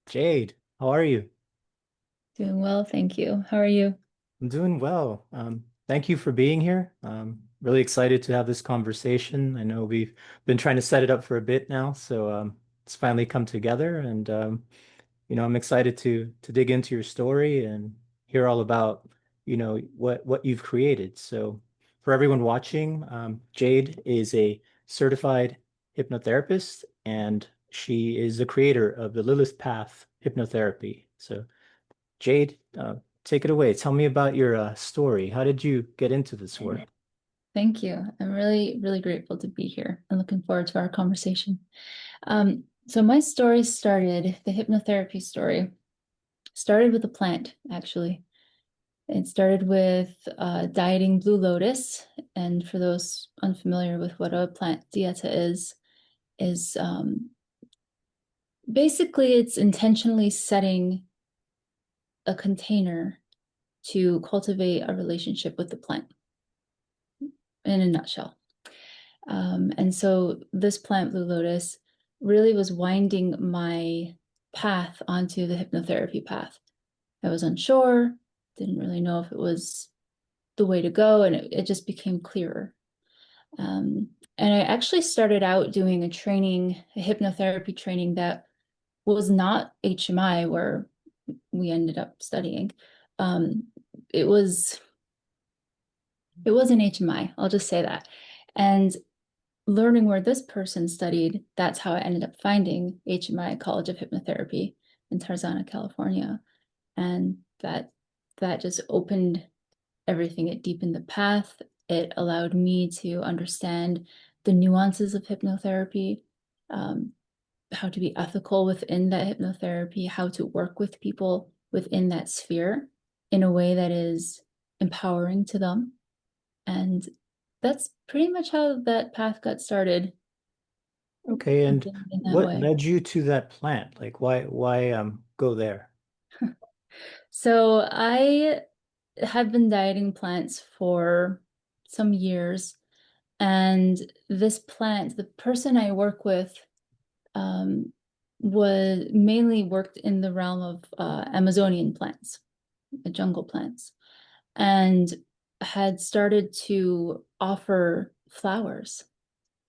Jade, how are you? Doing well, thank you. How are you? I'm doing well. Thank you for being here. Really excited to have this conversation. I know we've been trying to set it up for a bit now, so it's finally come together, and I'm excited to dig into your story and hear all about, what you've created. So, for everyone watching, Jade is a certified hypnotherapist, and she is the creator of the Lilith Path Hypnotherapy. So. Jade, take it away. Tell me about your story. How did you get into this work? Thank you. I'm really, really grateful to be here and looking forward to our conversation. So my story started, the hypnotherapy story started with a plant, actually. It started with dieting Blue Lotus. And for those unfamiliar with what a plant dieta is basically it's intentionally setting a container to cultivate a relationship with the plant in a nutshell. And so this plant, Blue Lotus, really was winding my path onto the hypnotherapy path. I was unsure, didn't really know if it was the way to go, and it just became clearer. Um, and I actually started out doing a training, a hypnotherapy training that was not HMI, where we ended up studying. Um, it was it was an HMI, I'll just say that. And learning where this person studied, that's how I ended up finding HMI College of Hypnotherapy in Tarzana, California. And that just opened everything. It deepened the path. It allowed me to understand the nuances of hypnotherapy, um, how to be ethical within that hypnotherapy, how to work with people within that sphere in a way that is empowering to them. And that's pretty much how that path got started Okay, and in that what way. led you to that plant? Like why go there? So I have been dieting plants for some years, and this plant, the person I work with, um, was mainly worked in the realm of Amazonian plants, jungle plants, and had started to offer flowers.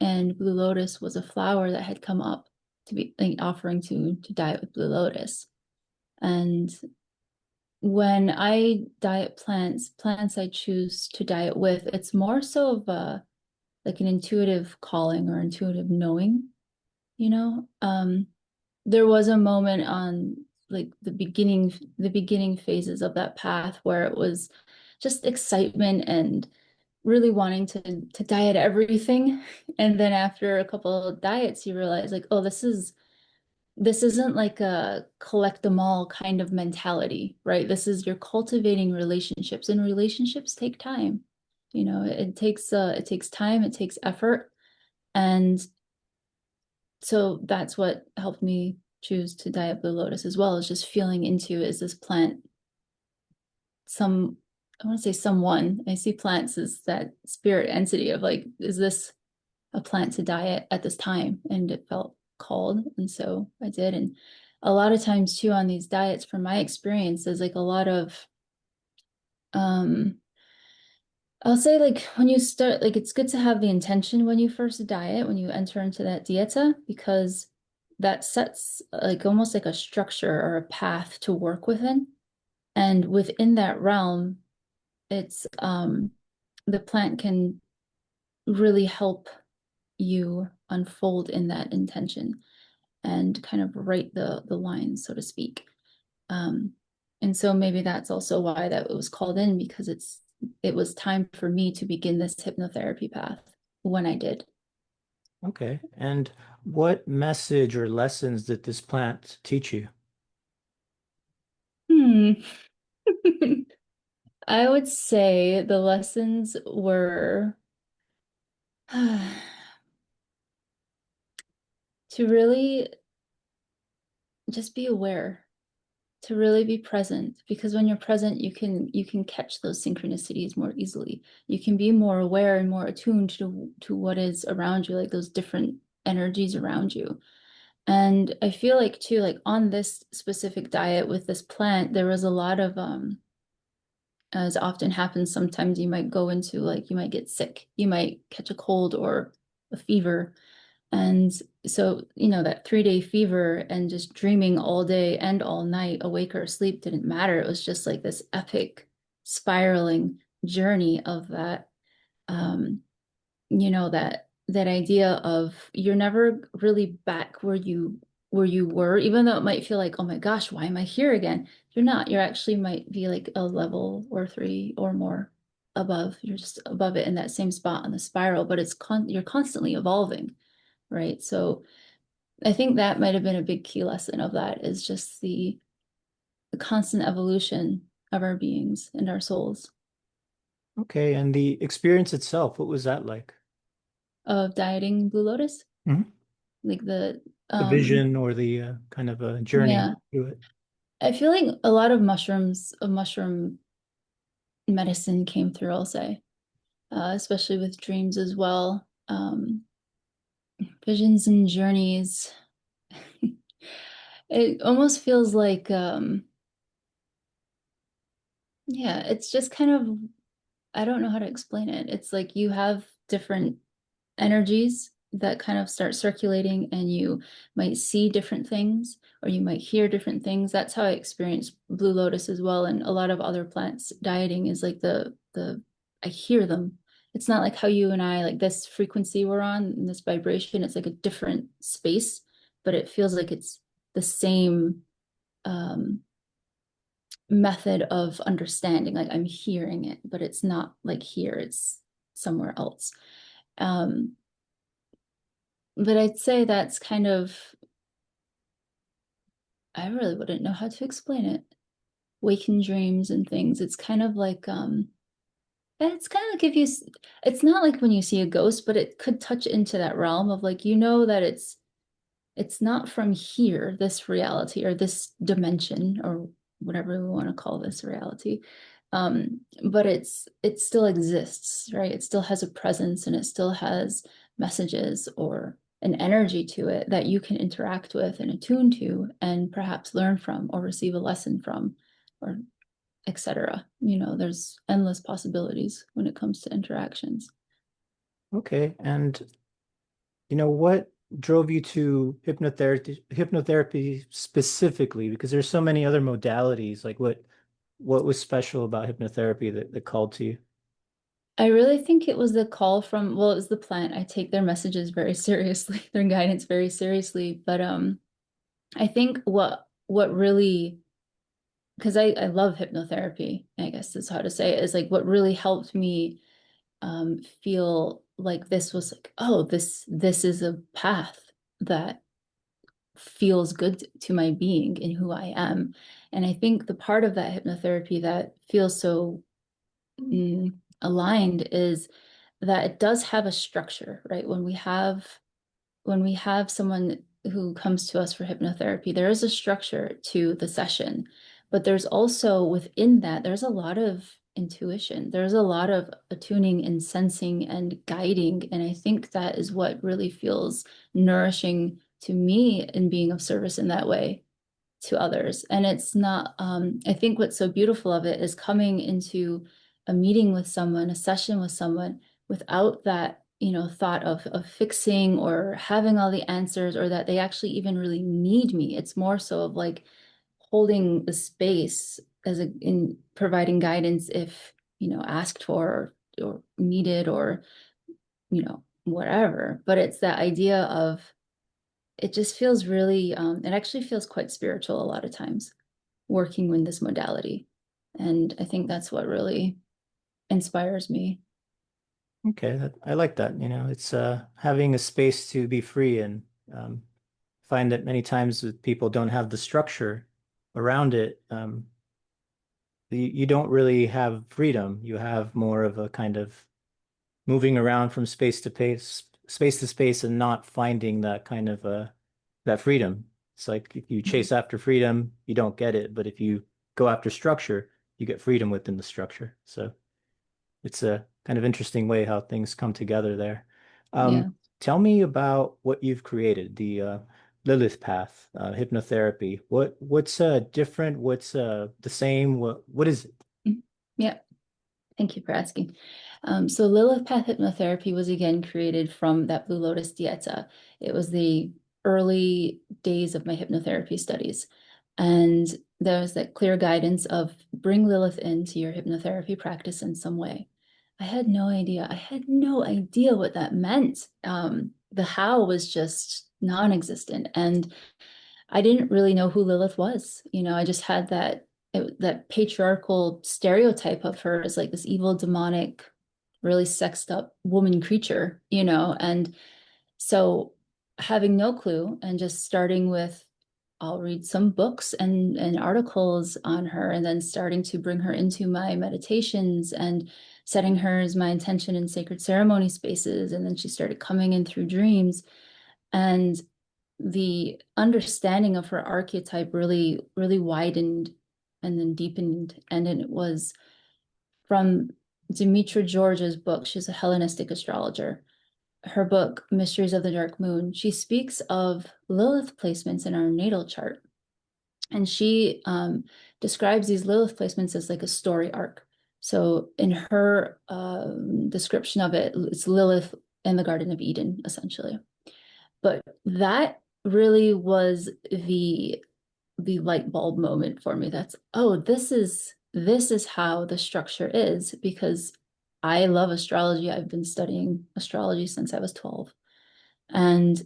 And Blue Lotus was a flower that had come up to be like, offering to diet with Blue Lotus. And when I diet plants I choose to diet with, it's more so of a like an intuitive calling or intuitive knowing, you know? There was a moment on like the beginning phases of that path where it was just excitement and really wanting to diet everything. And then after a couple of diets, you realize like, oh, this isn't like a collect them all kind of mentality, right? This is you're cultivating relationships, and relationships take time. It takes time, it takes effort. And so that's what helped me choose to diet Blue Lotus as well, is just feeling into, is this plant some, I want to say someone. I see plants as that spirit entity of like, is this a plant to diet at this time? And it felt called. And so I did. And a lot of times too on these diets, from my experience, there's like a lot of um I'll say like when you start, like it's good to have the intention when you first diet, when you enter into that dieta, because that sets like almost like a structure or a path to work within. And within that realm, it's the plant can really help you unfold in that intention and kind of write the lines, so to speak. Um, and so maybe that's also why that it was called in, because it was time for me to begin this hypnotherapy path when I did. Okay, and what message or lessons did this plant teach you? Hmm. I would say the lessons were to really just be aware, to really be present, because when you're present, you can catch those synchronicities more easily. You can be more aware and more attuned to what is around you, like those different energies around you. And I feel like too, like on this specific diet with this plant, there was a lot of as often happens, sometimes you might go into like you might get sick, you might catch a cold or a fever. And so, that 3-day fever and just dreaming all day and all night, awake or asleep, didn't matter. It was just like this epic spiraling journey of that, um, that idea of you're never really back where you were, even though it might feel like, oh my gosh, why am I here again? You're not. You're actually might be like a level or three or more above. You're just above it in that same spot on the spiral, but you're constantly evolving, right? So I think that might have been a big key lesson of that is just the constant evolution of our beings and our souls, Okay, and the experience itself, what was that like? of dieting Blue Lotus. Mhm. Like The um vision or the kind of a journey yeah, through it. I feel like a lot of mushroom medicine came through, I'll say, especially with dreams as well. Visions and journeys. It almost feels like, yeah, it's just kind of, I don't know how to explain it. It's like you have different energies that kind of start circulating, and you might see different things or you might hear different things. That's how I experience Blue Lotus as well, and a lot of other plants dieting is like the I hear them. It's not like how you and I, like this frequency we're on and this vibration, it's like a different space, but it feels like it's the same um method of understanding. Like I'm hearing it, but it's not like here, it's somewhere else. um but I'd say that's kind of, I really wouldn't know how to explain it. Waking dreams and things. It's kind of like, it's kind of like it's not like when you see a ghost, but it could touch into that realm of like, that it's not from here, this reality or this dimension or whatever we want to call this reality. But it still exists, right? It still has a presence and it still has messages or an energy to it that you can interact with and attune to and perhaps learn from or receive a lesson from, or etc. There's endless possibilities when it comes to interactions. Okay, and what drove you to hypnotherapy specifically? Because there's so many other modalities. Like what was special about hypnotherapy that called to you? I really think it was the call from, well, it was the plant. I take their messages very seriously, their guidance very seriously. But I think what really, because I love hypnotherapy, I guess is how to say it, is like what really helped me feel like this was like, oh, this is a path that feels good to my being and who I am. And I think the part of that hypnotherapy that feels so aligned is that it does have a structure, right? When we have someone who comes to us for hypnotherapy, there is a structure to the session, but there's also within that, there's a lot of intuition. There's a lot of attuning and sensing and guiding. And I think that is what really feels nourishing to me in being of service in that way to others. And it's not, I think what's so beautiful of it is coming into a meeting with someone, a session with someone without that, thought of fixing or having all the answers or that they actually even really need me. It's more so of like holding the space in providing guidance if, asked for or needed or, whatever. But it's that idea of, it just feels really, it actually feels quite spiritual a lot of times working with this modality. And I think that's what really inspires me. Okay, I like that. It's having a space to be free and um, find that many times that people don't have the structure around it. You don't really have freedom. You have more of a kind of moving around from space to space, and not finding that kind of that freedom. It's like if you chase after freedom, you don't get it, but if you go after structure, you get freedom within the structure. So it's a kind of interesting way how things come together there. Um, Yeah. Tell me about what you've created, the Lilith Path Hypnotherapy. What's different? What's the same? What is it? Mhm. Yeah, thank you for asking. So Lilith Path Hypnotherapy was again created from that Blue Lotus dieta. It was the early days of my hypnotherapy studies. And there was that clear guidance of bring Lilith into your hypnotherapy practice in some way. I had no idea. I had no idea what that meant. The how was just non-existent. And I didn't really know who Lilith was. I just had that patriarchal stereotype of her as like this evil, demonic, really sexed up woman creature, and so having no clue and just starting with I'll read some books and articles on her and then starting to bring her into my meditations and setting her as my intention in sacred ceremony spaces. And then she started coming in through dreams. And the understanding of her archetype really, really widened and then deepened. And then it was from Demetra George's book. She's a Hellenistic astrologer. Her book, Mysteries of the Dark Moon, she speaks of Lilith placements in our natal chart. And she describes these Lilith placements as like a story arc. So in her description of it, it's Lilith in the Garden of Eden, essentially. But that really was the light bulb moment for me. That's, oh, this is how the structure is, because I love astrology. I've been studying astrology since I was 12. And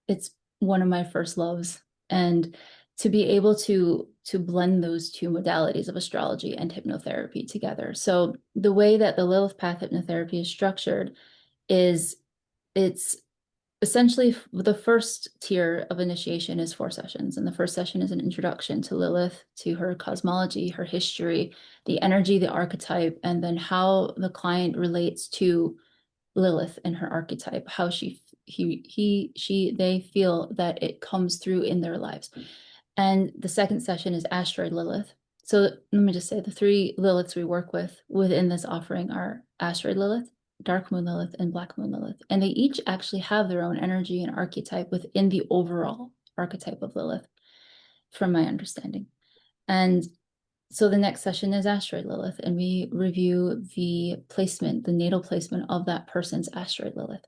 it's one of my first loves. And to be able to blend those two modalities of astrology and hypnotherapy together. So the way that the Lilith Path Hypnotherapy is structured is it's essentially the first tier of initiation is 4 sessions. And the first session is an introduction to Lilith, to her cosmology, her history, the energy, the archetype, and then how the client relates to Lilith and her archetype, how they feel that it comes through in their lives. And the second session is asteroid Lilith. So let me just say the 3 Liliths we work with within this offering are asteroid Lilith, dark moon Lilith, and black moon Lilith. And they each actually have their own energy and archetype within the overall archetype of Lilith, from my understanding. And so the next session is asteroid Lilith, and we review the placement, the natal placement of that person's asteroid Lilith,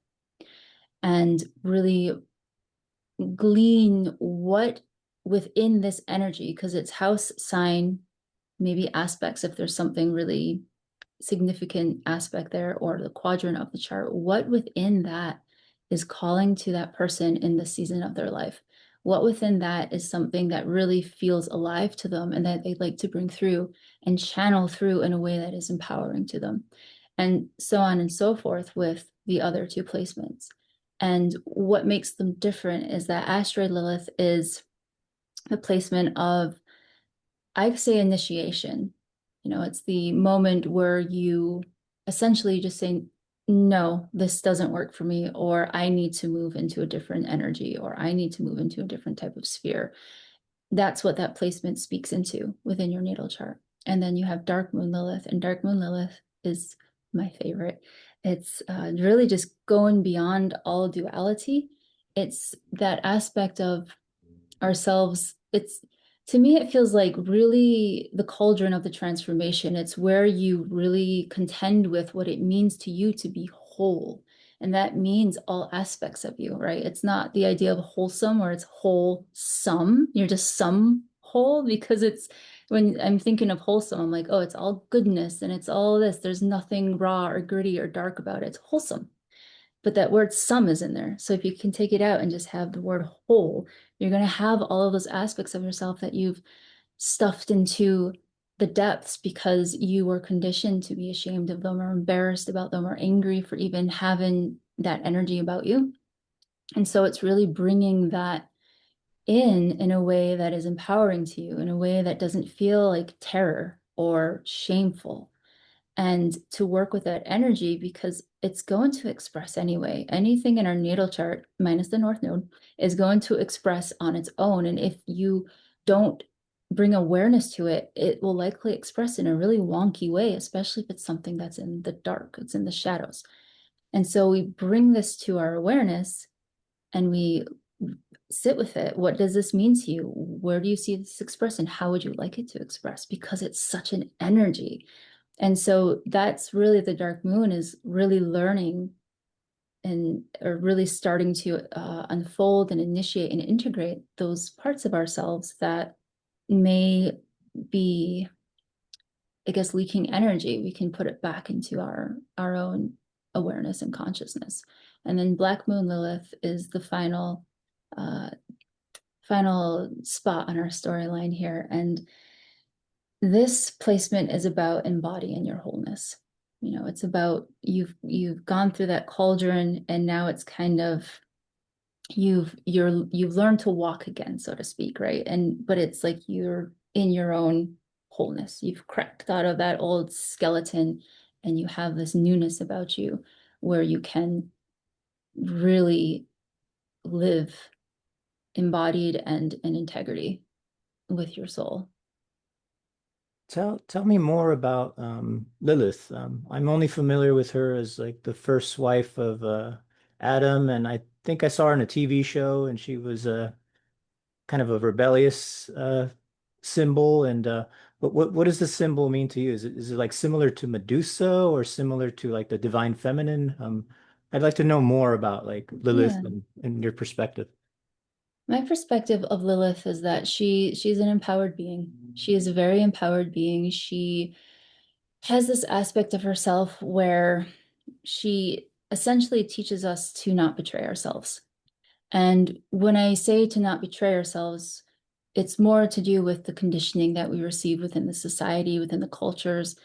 and really glean what within this energy, because it's house sign, maybe aspects, if there's something really significant aspect there, or the quadrant of the chart, what within that is calling to that person in the season of their life. What within that is something that really feels alive to them and that they'd like to bring through and channel through in a way that is empowering to them. And so on and so forth with the other 2 placements. And what makes them different is that asteroid Lilith is the placement of, I say, initiation. It's the moment where you essentially just say, no, this doesn't work for me, or I need to move into a different energy, or I need to move into a different type of sphere. That's what that placement speaks into within your natal chart. And then you have dark moon Lilith, and dark moon Lilith is my favorite. It's really just going beyond all duality. It's that aspect of ourselves. It's, to me, it feels like really the cauldron of the transformation. It's where you really contend with what it means to you to be whole. And that means all aspects of you, right? It's not the idea of wholesome or it's wholesome. You're just some whole, because it's, when I'm thinking of wholesome, I'm like, oh, it's all goodness and it's all this. There's nothing raw or gritty or dark about it. It's wholesome. But that word some is in there. So if you can take it out and just have the word whole, you're going to have all of those aspects of yourself that you've stuffed into the depths because you were conditioned to be ashamed of them or embarrassed about them or angry for even having that energy about you. And so it's really bringing that in a way that is empowering to you, in a way that doesn't feel like terror or shameful, and to work with that energy, because it's going to express anyway. Anything in our natal chart, minus the North Node, is going to express on its own. And if you don't bring awareness to it, it will likely express in a really wonky way, especially if it's something that's in the dark, it's in the shadows. And so we bring this to our awareness and we sit with it. What does this mean to you? Where do you see this expressed, and how would you like it to express? Because it's such an energy. And so that's really the dark moon, is really learning and or really starting to unfold and initiate and integrate those parts of ourselves that may be, I guess, leaking energy. We can put it back into our own awareness and consciousness. And then Black Moon Lilith is the uh, final spot on our storyline here. And this placement is about embodying your wholeness. You know, it's about you've gone through that cauldron, and now it's kind of you've learned to walk again, so to speak, right? And but it's like you're in your own wholeness. You've cracked out of that old skeleton, and you have this newness about you where you can really live embodied and in integrity with your soul. Tell me more about Lilith. I'm only familiar with her as like the first wife of Adam, and I think I saw her in a TV show, and she was kind of a rebellious symbol. And but what does the symbol mean to you? Is it like similar to Medusa or similar to like the divine feminine? I'd like to know more about like Lilith Yeah. and your perspective. My perspective of Lilith is that she's an empowered being. She is a very empowered being. She has this aspect of herself where she essentially teaches us to not betray ourselves. And when I say to not betray ourselves, it's more to do with the conditioning that we receive within the society, within the cultures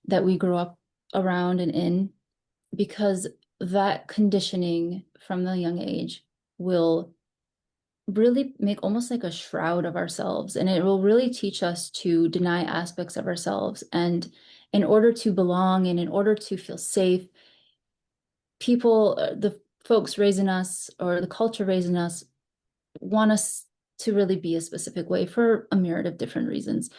that we grew up around and in, because that conditioning from the young age will really make almost like a shroud of ourselves. And it will really teach us to deny aspects of ourselves. And in order to belong and in order to feel safe, people, the folks raising us or the culture raising us, want us to really be a specific way for a myriad of different reasons.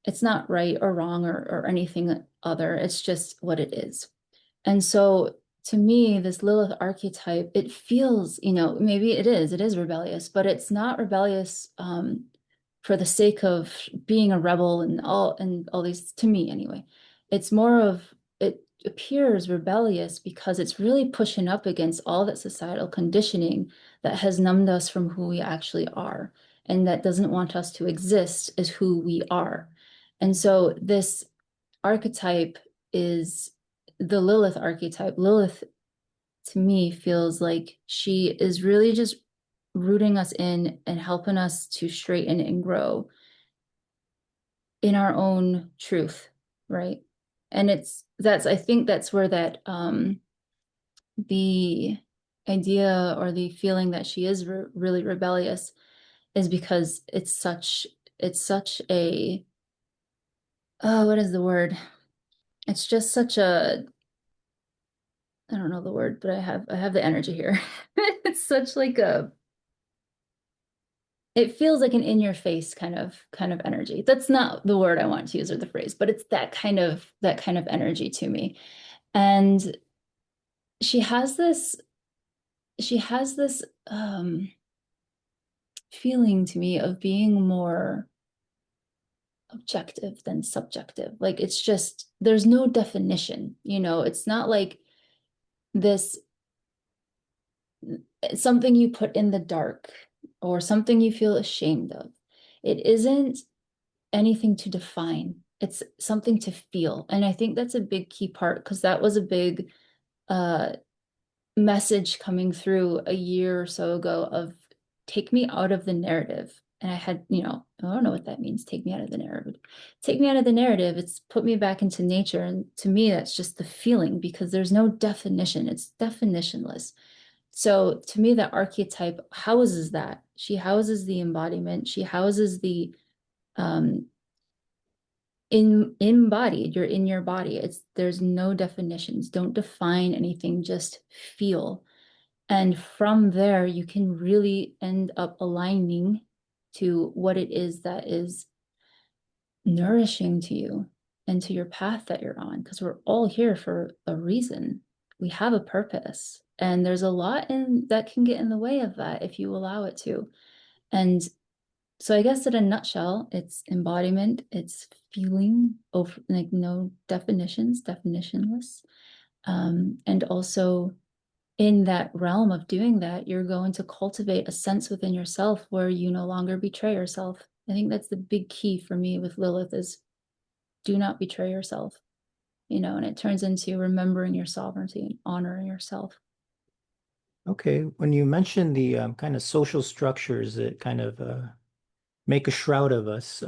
It's not right or wrong or anything other. It's just what it is. And so to me, this Lilith archetype, it feels, maybe it is rebellious, but it's not rebellious for the sake of being a rebel and all these, to me anyway. It's more of it appears rebellious because it's really pushing up against all that societal conditioning that has numbed us from who we actually are, and that doesn't want us to exist as who we are. And so this archetype is the Lilith archetype. Lilith, to me, feels like she is really just rooting us in and helping us to straighten and grow in our own truth, right? And I think that's where that the idea or the feeling that she is really rebellious is because it's such a, oh, what is the word? It's just such a, I don't know the word, but I have the energy here. It's such like a, it feels like an in your face kind of energy. That's not the word I want to use or the phrase, but it's that kind of energy to me. And she has this she has this feeling to me of being more objective than subjective. Like it's just there's no definition, it's not like this something you put in the dark or something you feel ashamed of. It isn't anything to define. It's something to feel. And I think that's a big key part because that was a big uh, message coming through a year or so ago of take me out of the narrative. And I had, I don't know what that means. Take me out of the narrative. Take me out of the narrative. It's put me back into nature. And to me, that's just the feeling because there's no definition. It's definitionless. So to me, that archetype houses that. She houses the embodiment. She houses the um embodied. You're in your body. There's no definitions. Don't define anything, just feel. And from there, you can really end up aligning to what it is that is nourishing to you and to your path that you're on. Because we're all here for a reason. We have a purpose. And there's a lot in that can get in the way of that if you allow it to. And so I guess in a nutshell, it's embodiment, it's feeling over like no definitions, definitionless. And also in that realm of doing that, you're going to cultivate a sense within yourself where you no longer betray yourself. I think that's the big key for me with Lilith is do not betray yourself, and it turns into remembering your sovereignty and honoring yourself. Okay, when you mentioned the kind of social structures that kind of make a shroud of us,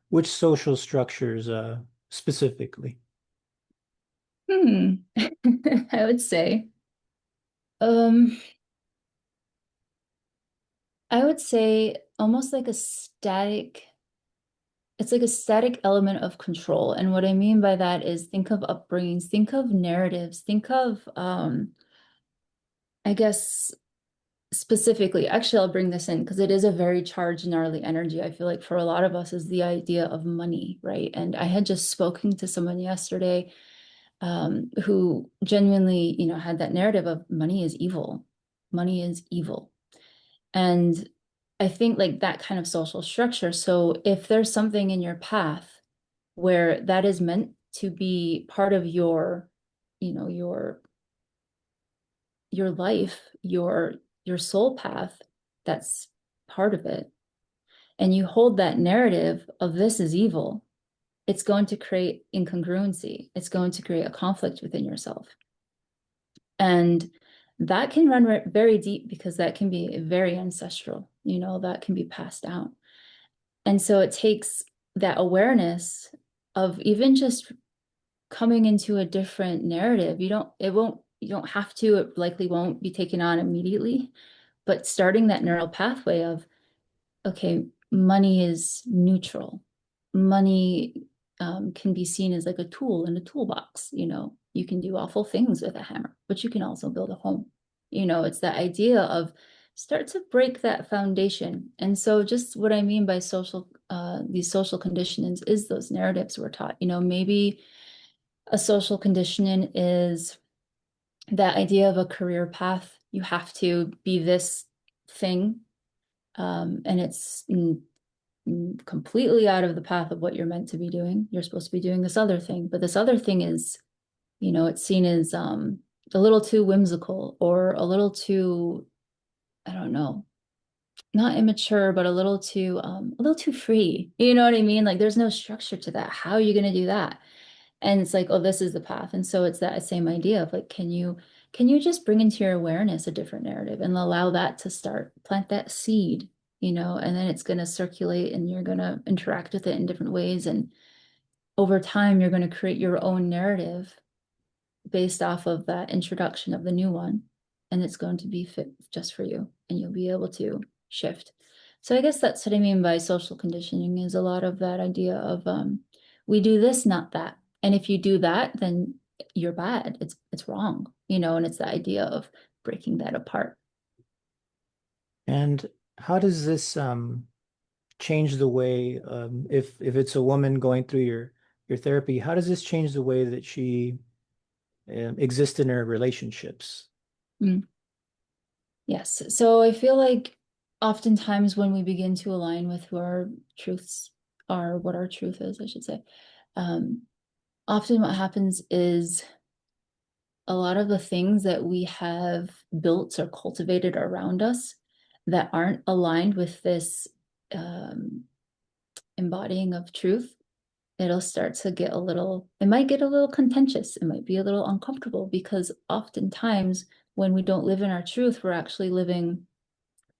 which social structures specifically? Hmm. I would say, um, I would say almost like a static, it's like a static element of control. And what I mean by that is think of upbringings, think of narratives, think of, I guess specifically, actually, I'll bring this in because it is a very charged, gnarly energy. I feel like for a lot of us is the idea of money, right? And I had just spoken to someone yesterday who genuinely, had that narrative of money is evil. Money is evil. And I think like that kind of social structure. So if there's something in your path where that is meant to be part of your, you know, your life, your soul path, that's part of it. And you hold that narrative of this is evil, it's going to create incongruency. It's going to create a conflict within yourself. And that can run very deep because that can be very ancestral, that can be passed down. And so it takes that awareness of even just coming into a different narrative. You don't have to, it likely won't be taken on immediately, but starting that neural pathway of, okay, money is neutral. Money can be seen as like a tool in a toolbox. You can do awful things with a hammer, but you can also build a home. It's that idea of start to break that foundation. And so just what I mean by these social conditionings is those narratives we're taught. Maybe a social conditioning is that idea of a career path. You have to be this thing, and it's completely out of the path of what you're meant to be doing. You're supposed to be doing this other thing, but this other thing is, it's seen as a little too whimsical or a little too, I don't know, not immature, but a little too free. You know what I mean? Like there's no structure to that. How are you going to do that? And it's like, oh, this is the path. And so it's that same idea of like, can you just bring into your awareness a different narrative and allow that to start, plant that seed, and then it's going to circulate and you're going to interact with it in different ways. And over time, you're going to create your own narrative based off of that introduction of the new one. And it's going to be fit just for you and you'll be able to shift. So I guess that's what I mean by social conditioning is a lot of that idea of we do this, not that. And if you do that, then you're bad. It's wrong, and it's the idea of breaking that apart. And how does this change the way, if it's a woman going through your therapy, how does this change the way that she exists in her relationships? Mm. Yes. So I feel like oftentimes when we begin to align with who our truths are, what our truth is, I should say, um, often what happens is a lot of the things that we have built or cultivated around us that aren't aligned with this um, embodying of truth, it might get a little contentious. It might be a little uncomfortable because oftentimes when we don't live in our truth, we're actually living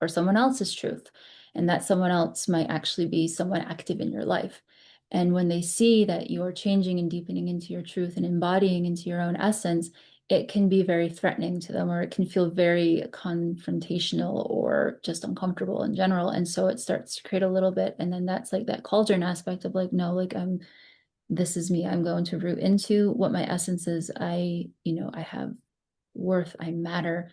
or someone else's truth. And that someone else might actually be someone active in your life. And when they see that you are changing and deepening into your truth and embodying into your own essence, it can be very threatening to them, or it can feel very confrontational or just uncomfortable in general. And so it starts to create a little bit. And then that's like that cauldron aspect of like, no, like this is me. I'm going to root into what my essence is. I have worth. I matter.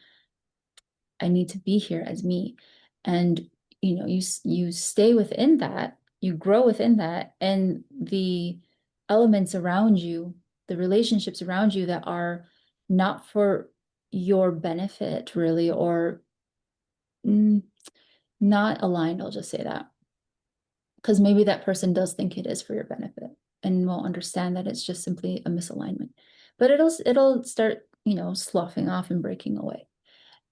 I need to be here as me. And you stay within that, you grow within that, and the elements around you, the relationships around you that are not for your benefit really, or mm, not aligned, I'll just say that. Because maybe that person does think it is for your benefit and will understand that it's just simply a misalignment. But it'll start, sloughing off and breaking away.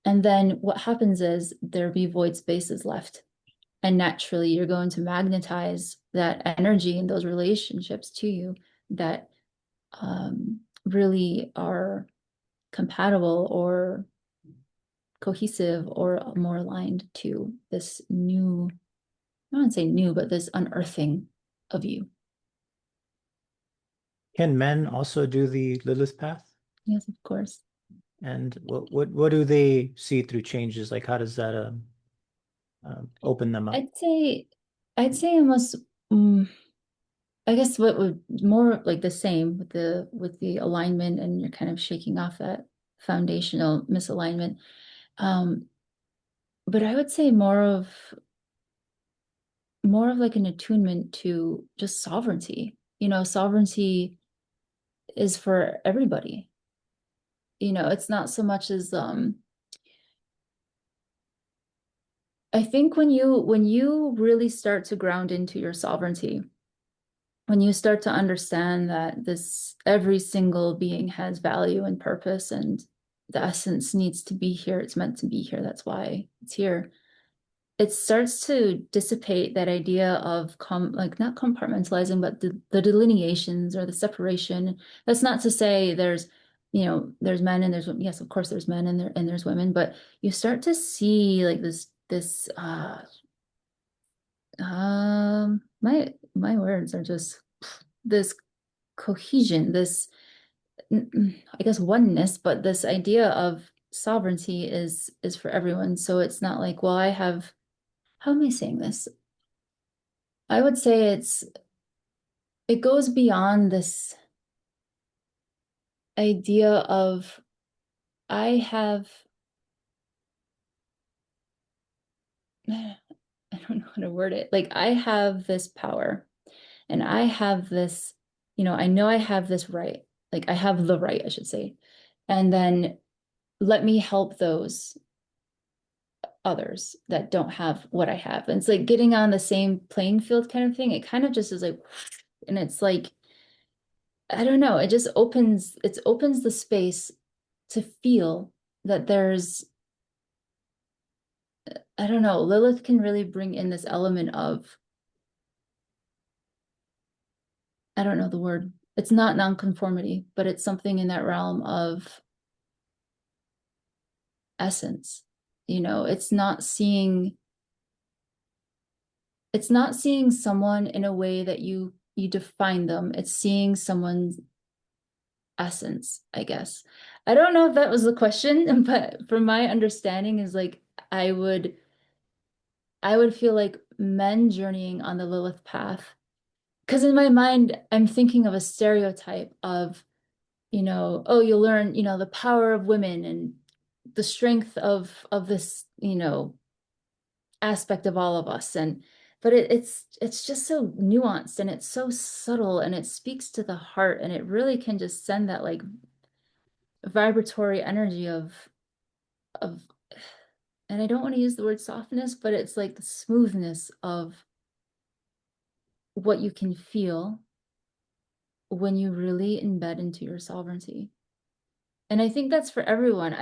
And then what happens is there'll be void spaces left. And naturally, you're going to magnetize that energy and those relationships to you that really are compatible or cohesive or more aligned to this new, I wouldn't say new, but this unearthing of you. Can men also do the Lilith path? Yes, of course. And what do they see through changes? Like how does that open them up? I'd say, I'd say almost, um, I guess what would more like the same with the alignment, and you're kind of shaking off that foundational misalignment. Um, but I would say more of like an attunement to just sovereignty. Sovereignty is for everybody. It's not so much as I think when you really start to ground into your sovereignty, when you start to understand that this every single being has value and purpose, and the essence needs to be here, it's meant to be here, that's why it's here. It starts to dissipate that idea of like not compartmentalizing, but the delineations or the separation. That's not to say there's men and there's, yes, of course there's men and there's women, but you start to see like this my words are just this cohesion, this I guess oneness, but this idea of sovereignty is for everyone. So it's not like, well, I have, how am I saying this? I would say it goes beyond this idea of I have I don't know how to word it. Like I have this power and I have this, I know I have this right. Like I have the right, I should say. And then let me help those others that don't have what I have. And it's like getting on the same playing field kind of thing. It kind of just is like, and it's like, I don't know, it opens the space to feel that there's, I don't know, Lilith can really bring in this element of, I don't know the word. It's not nonconformity, but it's something in that realm of essence. It's not seeing someone in a way that you define them. It's seeing someone's essence, I guess. I don't know if that was the question, but from my understanding is like I would feel like men journeying on the Lilith path. Because in my mind, I'm thinking of a stereotype of, oh, you'll learn, the power of women and the strength of this, aspect of all of us. And but it's just so nuanced and it's so subtle and it speaks to the heart and it really can just send that like vibratory energy of and I don't want to use the word softness, but it's like the smoothness of what you can feel when you really embed into your sovereignty. And I think that's for everyone.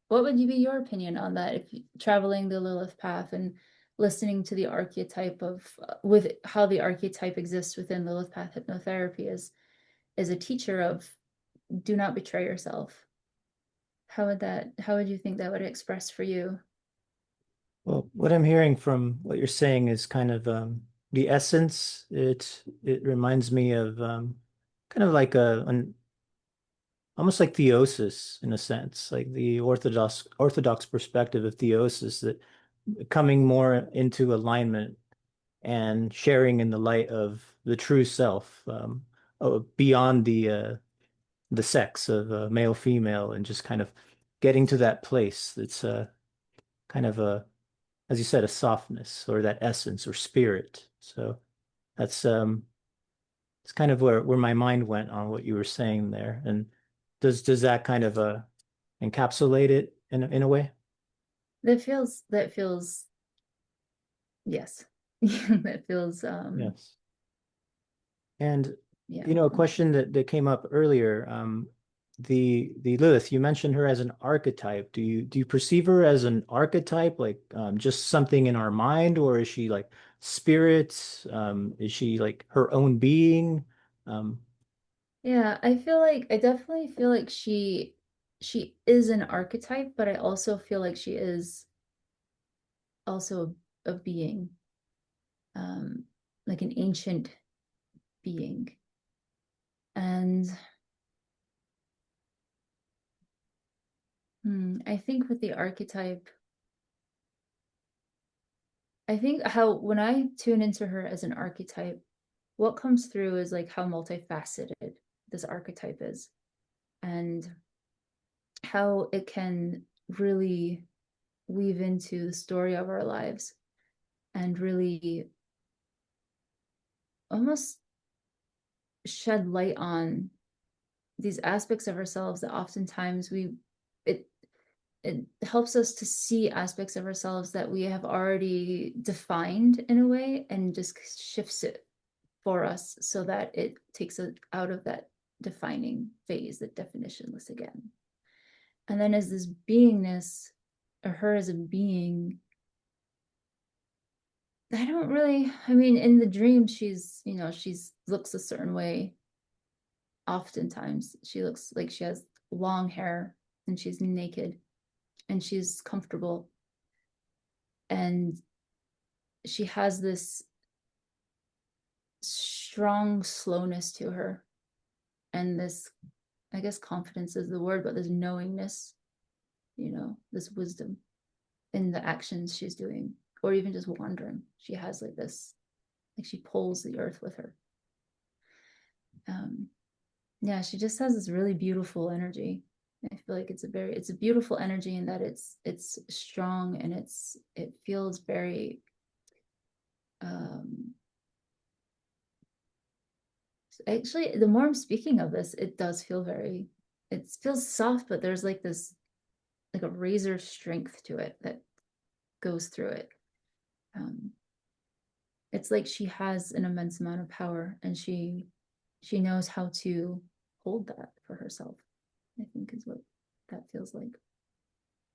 What would be your opinion on that if traveling the Lilith path and listening to the archetype of with how the archetype exists within Lilith Path Hypnotherapy as a teacher of do not betray yourself? How would you think that would express for you? Well, what I'm hearing from what you're saying is kind of the essence. It reminds me of kind of like an almost like theosis in a sense, like the Orthodox perspective of theosis, that coming more into alignment and sharing in the light of the true self, beyond the sex of male female, and just kind of getting to that place that's kind of as you said, a softness or that essence or spirit. So that's it's kind of where my mind went on what you were saying there. And does that kind of encapsulate it in a way? That feels yes. That feels Yes. And yeah. a question that came up earlier, the Lilith, you mentioned her as an archetype. Do you perceive her as an archetype, like just something in our mind, or is she like spirit? Is she like her own being? Um, Yeah, I definitely feel like she is an archetype, but I also feel like she is also a being, um, like an ancient being. And I think with the archetype, I think how when I tune into her as an archetype, what comes through is like how multifaceted this archetype is and how it can really weave into the story of our lives and really almost shed light on these aspects of ourselves that oftentimes it it helps us to see aspects of ourselves that we have already defined in a way and just shifts it for us so that it takes us out of that defining phase, that definitionless again. And then as this beingness, or her as a being, I don't really, I mean, in the dream, she's looks a certain way. Oftentimes, she looks like she has long hair and she's naked and she's comfortable. And she has this strong slowness to her and this, I guess confidence is the word, but this knowingness, this wisdom in the actions she's doing, or even just wandering. She has like this, like she pulls the earth with her. Um, yeah, she just has this really beautiful energy. I feel like it's a beautiful energy in that it's strong and it feels very um actually the more I'm speaking of this, it does feel very it feels soft, but there's like this like a razor strength to it that goes through it. Um it's like she has an immense amount of power and she knows how to hold that for herself, I think is what that feels like.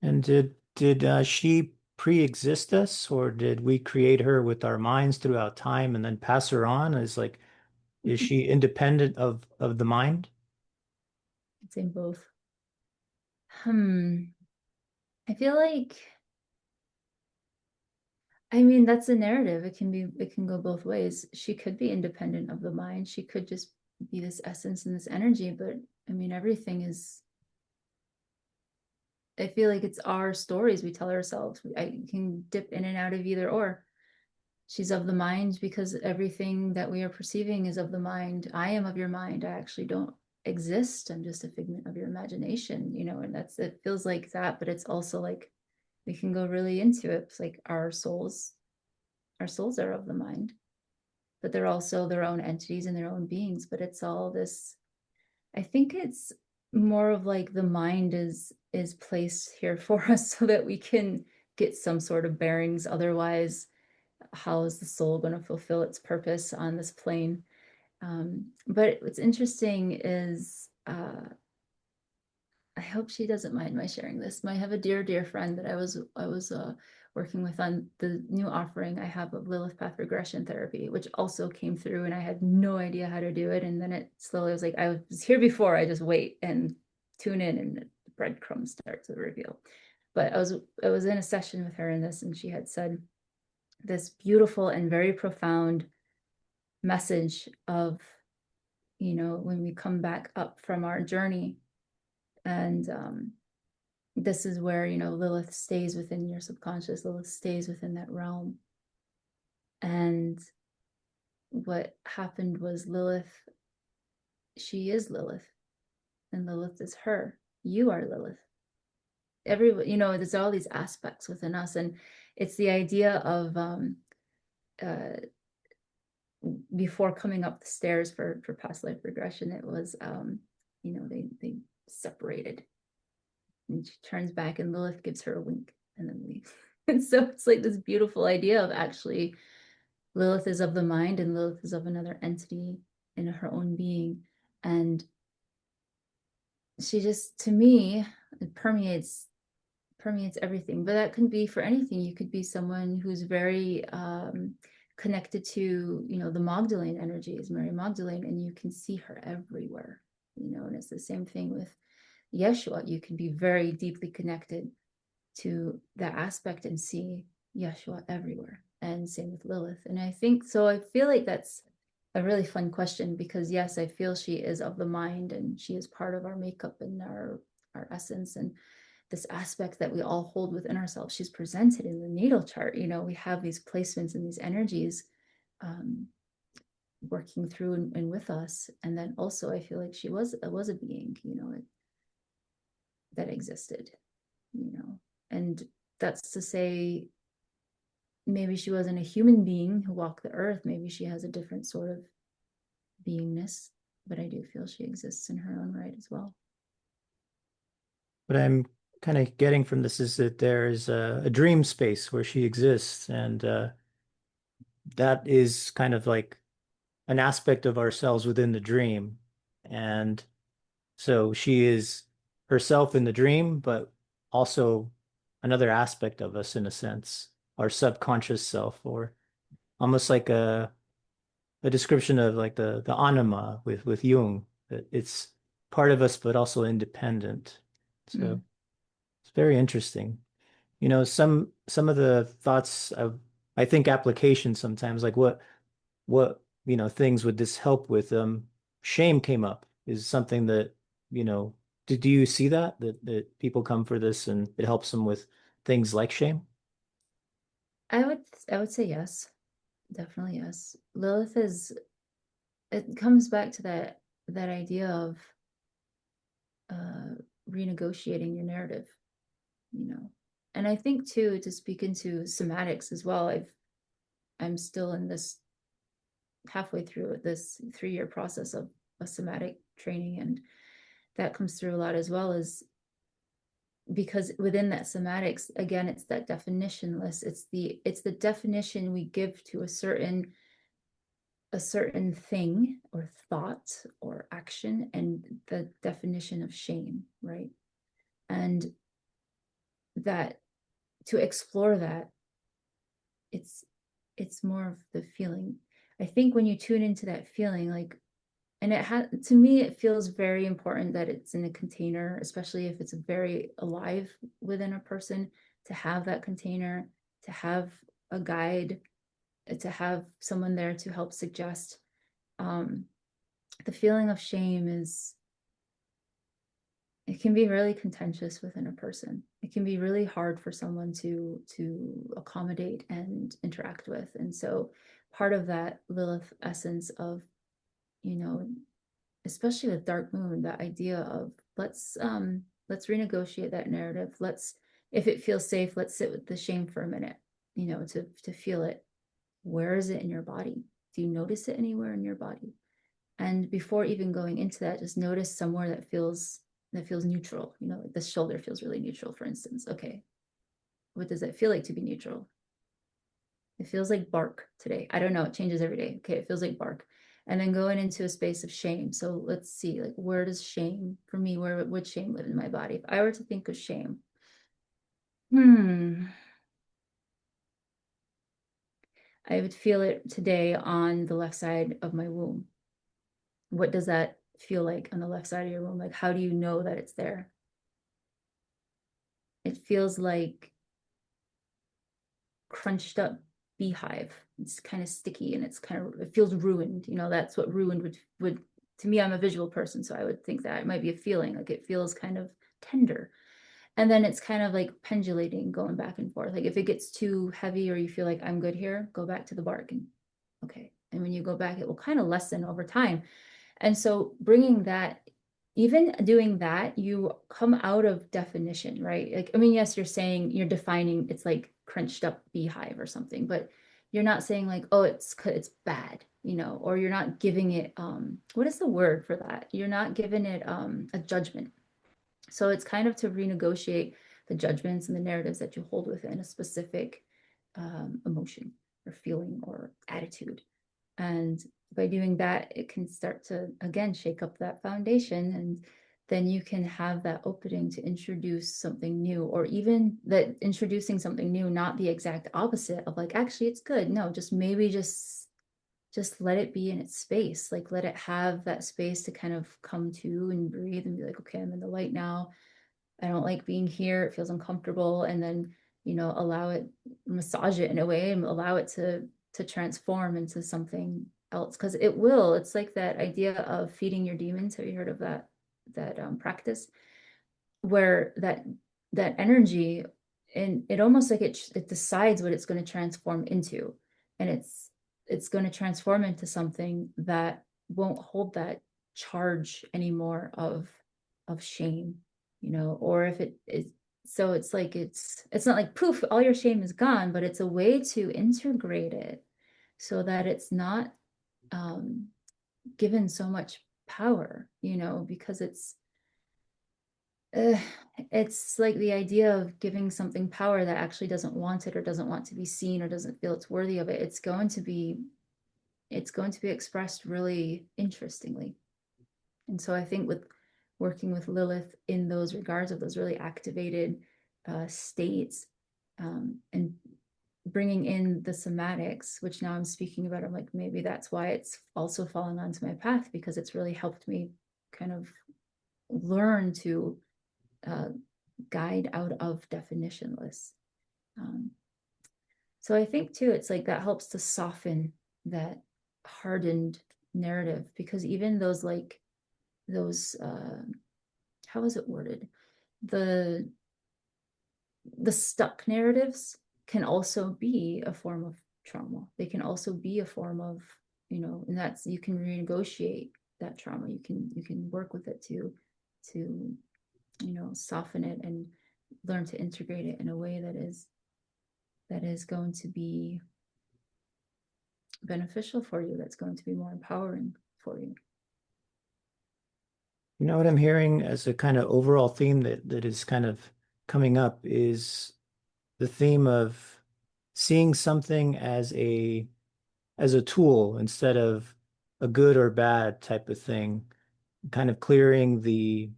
and did she pre-exist us, or did we create her with our minds throughout time and then pass her on? Is she independent of the mind? I'd say both. Hmm. I feel like, I mean, that's a narrative. It can go both ways. She could be independent of the mind. She could just be this essence and this energy, but I mean, everything is, I feel like it's our stories we tell ourselves. I can dip in and out of either or. She's of the mind because everything that we are perceiving is of the mind. I am of your mind. I actually don't exist. I'm just a figment of your imagination, and it feels like that, but it's also like we can go really into it. It's like our souls are of the mind, but they're also their own entities and their own beings. But it's all this, I think it's more of like the mind is placed here for us so that we can get some sort of bearings. Otherwise, how is the soul going to fulfill its purpose on this plane? But what's interesting is I hope she doesn't mind my sharing this. I have a dear friend that I was working with on the new offering I have of Lilith Path Regression therapy, which also came through, and I had no idea how to do it. And then it slowly was like I was here before. I just wait and tune in, and the breadcrumbs start to reveal. But I was in a session with her in this, and she had said this beautiful and very profound message of when we come back up from our journey and this is where Lilith stays within your subconscious. Lilith stays within that realm. And what happened was Lilith, she is Lilith, and Lilith is her. You are Lilith. There's all these aspects within us, and it's the idea of uh, before coming up the stairs for past life regression, it was they separated And she turns back and Lilith gives her a wink and then leaves. And so it's like this beautiful idea of actually Lilith is of the mind and Lilith is of another entity in her own being. And she just, to me, it permeates everything. But that can be for anything. You could be someone who's very connected to, the Magdalene energies, Mary Magdalene, and you can see her everywhere, and it's the same thing with Yeshua. You can be very deeply connected to that aspect and see Yeshua everywhere. And same with Lilith. And I think so. I feel like that's a really fun question because yes, I feel she is of the mind and she is part of our makeup and our essence and this aspect that we all hold within ourselves. She's presented in the natal chart. We have these placements and these energies working through and with us. And then also I feel like she was a being, that existed, and that's to say maybe she wasn't a human being who walked the earth. Maybe she has a different sort of beingness, but I do feel she exists in her own right as well. What I'm kind of getting from this is that there is a dream space where she exists, and that is kind of like an aspect of ourselves within the dream. And so she is herself in the dream, but also another aspect of us in a sense, our subconscious self, or almost like a description of like the anima with Jung, that it's part of us but also independent. So it's very interesting. Some of the thoughts I think applications sometimes, like what things would this help with? Shame came up is something that, do you see that people come for this and it helps them with things like shame? I would say yes, definitely yes. Lilith is, it comes back to that idea of uh renegotiating your narrative, you know. And I think too, to speak into somatics as well, I'm still in this halfway through this 3-year process of a somatic training, and that comes through a lot as well, as because within that somatics, again, it's that definitionless. It's the definition we give to a certain thing or thought or action, and the definition of shame, right? And that, to explore that, it's more of the feeling. I think when you tune into that feeling, like, and it has, to me, it feels very important that it's in a container, especially if it's very alive within a person, to have that container, to have a guide, to have someone there to help suggest. The feeling of shame it can be really contentious within a person. It can be really hard for someone to accommodate and interact with. And so part of that Lilith essence of, especially with dark moon, that idea of let's renegotiate that narrative. Let's, if it feels safe, let's sit with the shame for a minute, to feel it. Where is it in your body? Do you notice it anywhere in your body? And before even going into that, just notice somewhere that feels neutral. Like the shoulder feels really neutral, for instance. Okay, what does that feel like to be neutral? It feels like bark today. I don't know, it changes every day. Okay, it feels like bark. And then going into a space of shame. So let's see, like, where does shame, for me, where would shame live in my body? If I were to think of shame, I would feel it today on the left side of my womb. What does that feel like on the left side of your womb? Like, how do you know that it's there? It feels like crunched up beehive. It's kind of sticky and it feels ruined. That's what ruined would to me. I'm a visual person, so I would think that it might be a feeling, like it feels kind of tender. And then it's kind of like pendulating, going back and forth. Like if it gets too heavy or you feel like I'm good here, go back to the bark, and okay. And when you go back, it will kind of lessen over time. And so bringing that, even doing that, you come out of definition, right? Like, I mean, yes, you're defining, it's like crunched up beehive or something, but you're not saying like, oh, it's bad, or you're not giving it, what is the word for that? You're not giving it a judgment. So it's kind of to renegotiate the judgments and the narratives that you hold within a specific emotion or feeling or attitude. And by doing that, it can start to, again, shake up that foundation. And then you can have that opening to introduce something new, or even that introducing something new, not the exact opposite of like, actually, it's good. No, just maybe just let it be in its space. Like let it have that space to kind of come to and breathe and be like, okay, I'm in the light now. I don't like being here. It feels uncomfortable. And then, allow it, massage it in a way and allow it to transform into something else. Cause it will. It's like that idea of feeding your demons. Have you heard of that practice? Where that energy, and it almost like it decides what it's going to transform into. And it's going to transform into something that won't hold that charge anymore of shame, or if it is. So it's like it's not like poof, all your shame is gone, but it's a way to integrate it so that it's not um given so much power, because uh, it's like the idea of giving something power that actually doesn't want it or doesn't want to be seen or doesn't feel it's worthy of it. It's going to be expressed really interestingly. And so I think with working with Lilith in those regards of those really activated states, and bringing in the somatics, which now I'm speaking about, I'm like, maybe that's why it's also falling onto my path, because it's really helped me kind of learn to uh, guide out of definitionless. Um, so I think too, it's like that helps to soften that hardened narrative, because even those how is it worded? The the stuck narratives can also be a form of trauma. They can also be a form of, and that's, you can renegotiate that trauma. You can work with it to soften it and learn to integrate it in a way that is going to be beneficial for you, that's going to be more empowering for you. You know what I'm hearing as a kind of overall theme that is kind of coming up is the theme of seeing something as a tool instead of a good or bad type of thing, kind of clearing the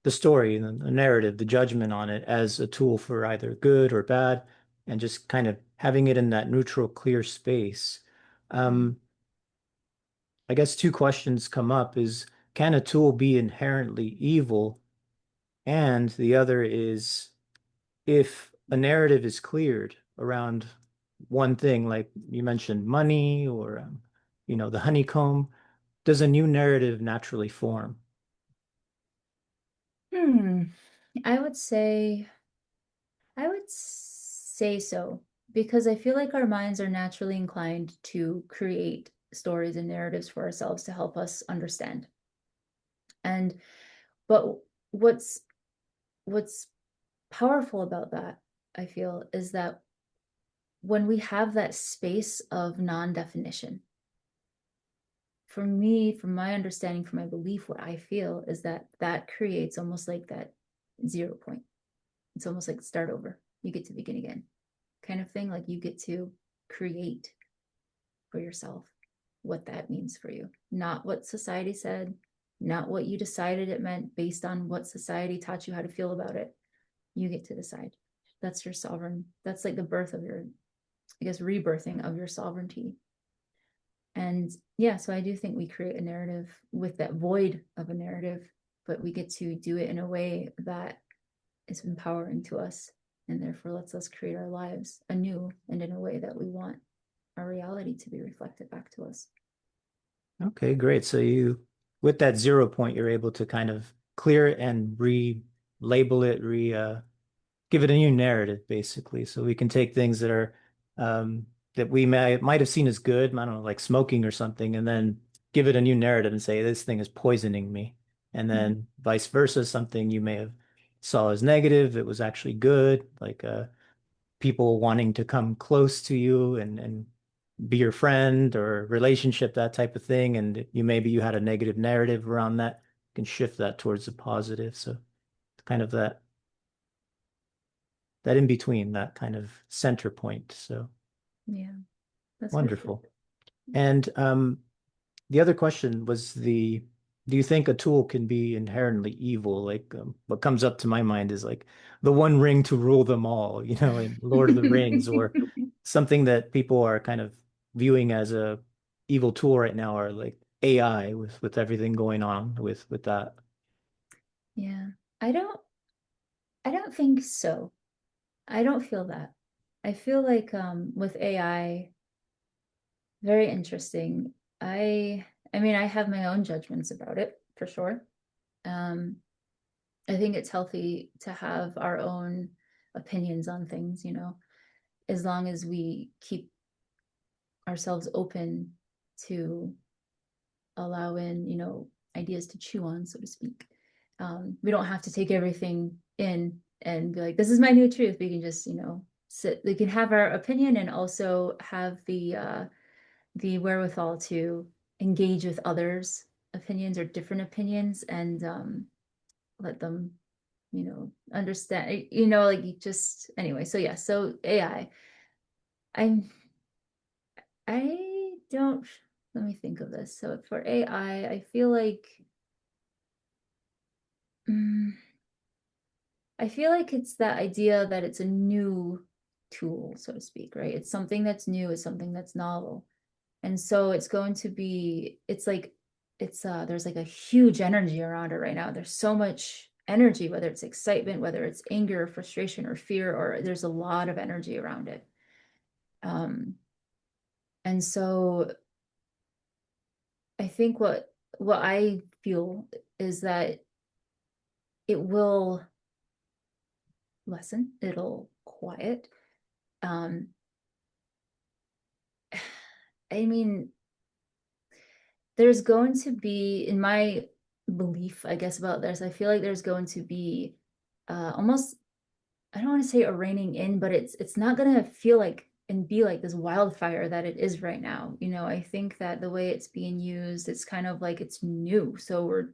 story, the narrative, the judgment on it as a tool for either good or bad, and just kind of having it in that neutral, clear space. Um, I guess two questions come up is, can a tool be inherently evil? And the other is, if a narrative is cleared around one thing, like you mentioned, money or, the honeycomb, does a new narrative naturally form? Hmm. I would say, I would say so, because I feel like our minds are naturally inclined to create stories and narratives for ourselves to help us understand. And but what's powerful about that, I feel, is that when we have that space of non-definition, for me, from my understanding, from my belief, what I feel is that creates almost like that 0 point. It's almost like start over. You get to begin again, kind of thing. Like you get to create for yourself what that means for you, not what society said, not what you decided it meant based on what society taught you how to feel about it. You get to decide. That's your sovereign. That's like the birth of your, I guess, rebirthing of your sovereignty. And yeah, so I do think we create a narrative with that void of a narrative, but we get to do it in a way that is empowering to us, and therefore lets us create our lives anew and in a way that we want our reality to be reflected back to us. Okay, great. So with that 0 point, you're able to kind of clear it and relabel it, give it a new narrative, basically. So we can take things that are that we might have seen as good, I don't know, like smoking or something, and then give it a new narrative and say this thing is poisoning me. And Mhm. then vice versa, something you may have saw as negative, it was actually good, like people wanting to come close to you and be your friend or relationship, that type of thing. And you maybe you had a negative narrative around that, you can shift that towards the positive. So kind of that in between, that kind of center point. So Yeah, that's for sure. wonderful. And the other question was do you think a tool can be inherently evil? Like what comes up to my mind is like the one ring to rule them all, in Lord of the Rings, or something that people are kind of viewing as a evil tool right now, or like AI with everything going on with that. Yeah. I don't I don't think so. I don't feel that. I feel like with AI, very interesting. I mean, I have my own judgments about it for sure. Um, I think it's healthy to have our own opinions on things, as long as we keep ourselves open to allow in, ideas to chew on, so to speak. We don't have to take everything in and be like, this is my new truth. We can just, sit, we can have our opinion and also have the wherewithal to engage with others' opinions or different opinions and let them, understand, like you just anyway. So yeah, so AI. I'm I don't let me think of this. So for AI, I feel like mm, I feel like it's that idea that it's a new tool, so to speak, right? It's something that's new, it's something that's novel. And so it's going to be, it's like, there's like a huge energy around it right now. There's so much energy, whether it's excitement, whether it's anger, or frustration, or fear, or there's a lot of energy around it. Um, and so I think what I feel is that it will lessen, it'll quiet. Um, I mean, there's going to be, in my belief, I guess, about this, I feel like there's going to be almost, I don't want to say a reining in, but it's not going to feel like and be like this wildfire that it is right now. I think that the way it's being used, it's kind of like it's new. So we're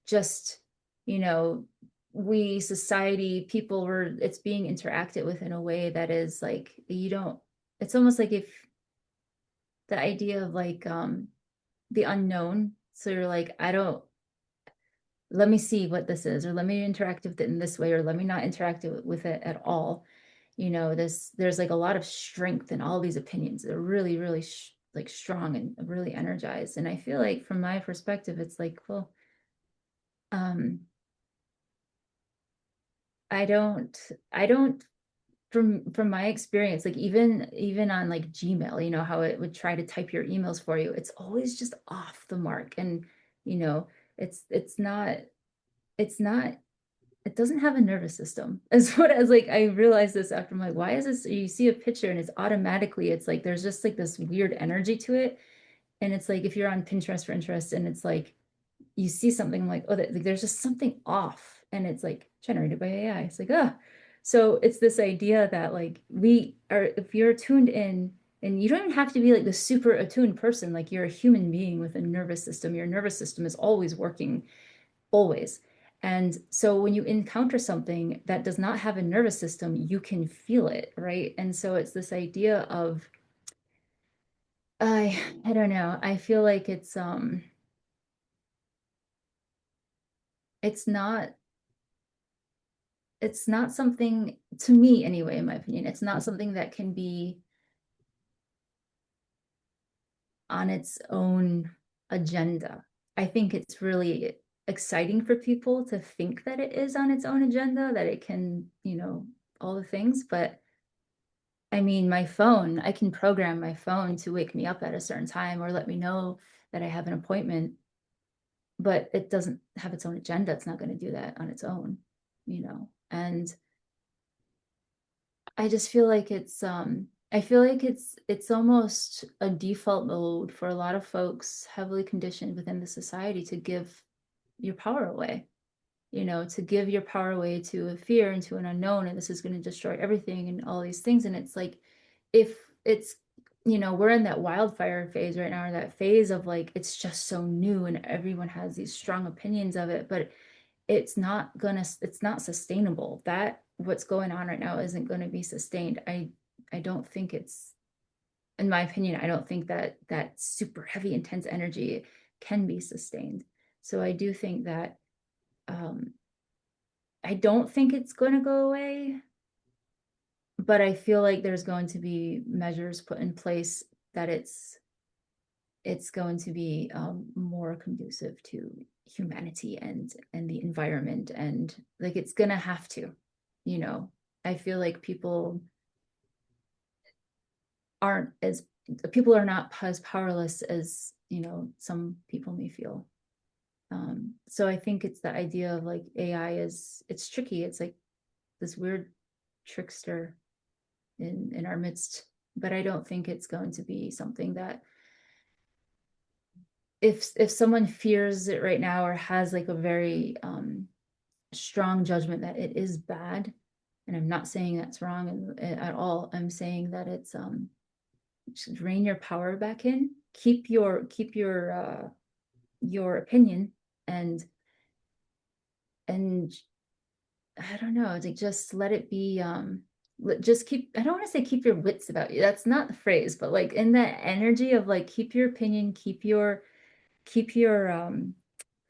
just, you know, we society, people were, it's being interacted with in a way that is like, you don't, it's almost like if the idea of like the unknown. So you're like, I don't, let me see what this is, or let me interact with it in this way, or let me not interact with it at all. There's like a lot of strength in all these opinions. They're really, really like strong and really energized. And I feel like from my perspective, it's like, well, um, I don't, I don't, from my experience, like even on like Gmail, how it would try to type your emails for you, it's always just off the mark. And you know, it's not, it's not it doesn't have a nervous system. As like I realized this after I'm like, why is this? You see a picture and it's automatically, it's like there's just like this weird energy to it. And it's like if you're on Pinterest for interest and it's like you see something like, oh, like, there's just something off. And it's like generated by AI. It's like, ah. So it's this idea that like we are, if you're tuned in, and you don't even have to be like the super attuned person, like you're a human being with a nervous system. Your nervous system is always working, always. And so when you encounter something that does not have a nervous system, you can feel it, right? And so it's this idea of I don't know. I feel like it's not it's not something, to me anyway, in my opinion, it's not something that can be on its own agenda. I think it's really exciting for people to think that it is on its own agenda, that it can, all the things, but I mean, my phone, I can program my phone to wake me up at a certain time or let me know that I have an appointment, but it doesn't have its own agenda. It's not going to do that on its own. And I just feel like I feel like it's almost a default mode for a lot of folks heavily conditioned within the society to give your power away, to give your power away to a fear and to an unknown, and this is going to destroy everything and all these things. And it's like, if it's, we're in that wildfire phase right now, or that phase of like, it's just so new and everyone has these strong opinions of it. But it's not sustainable. That what's going on right now isn't going to be sustained. I don't think it's, in my opinion, I don't think that that super heavy, intense energy can be sustained. So I do think that I don't think it's going to go away, but I feel like there's going to be measures put in place that it's going to be more conducive to humanity and the environment, and like it's gonna have to, you know. I feel like aren't as people are not as powerless as, you know, some people may feel. So I think it's the idea of like AI is, it's tricky. It's like this weird trickster in our midst, but I don't think it's going to be something that, if someone fears it right now or has like a very strong judgment that it is bad, and I'm not saying that's wrong at all. I'm saying that it's just rein your power back in, your opinion, and I don't know, like just let it be, just keep, I don't want to say keep your wits about you, that's not the phrase, but like in that energy of like keep your opinion, keep your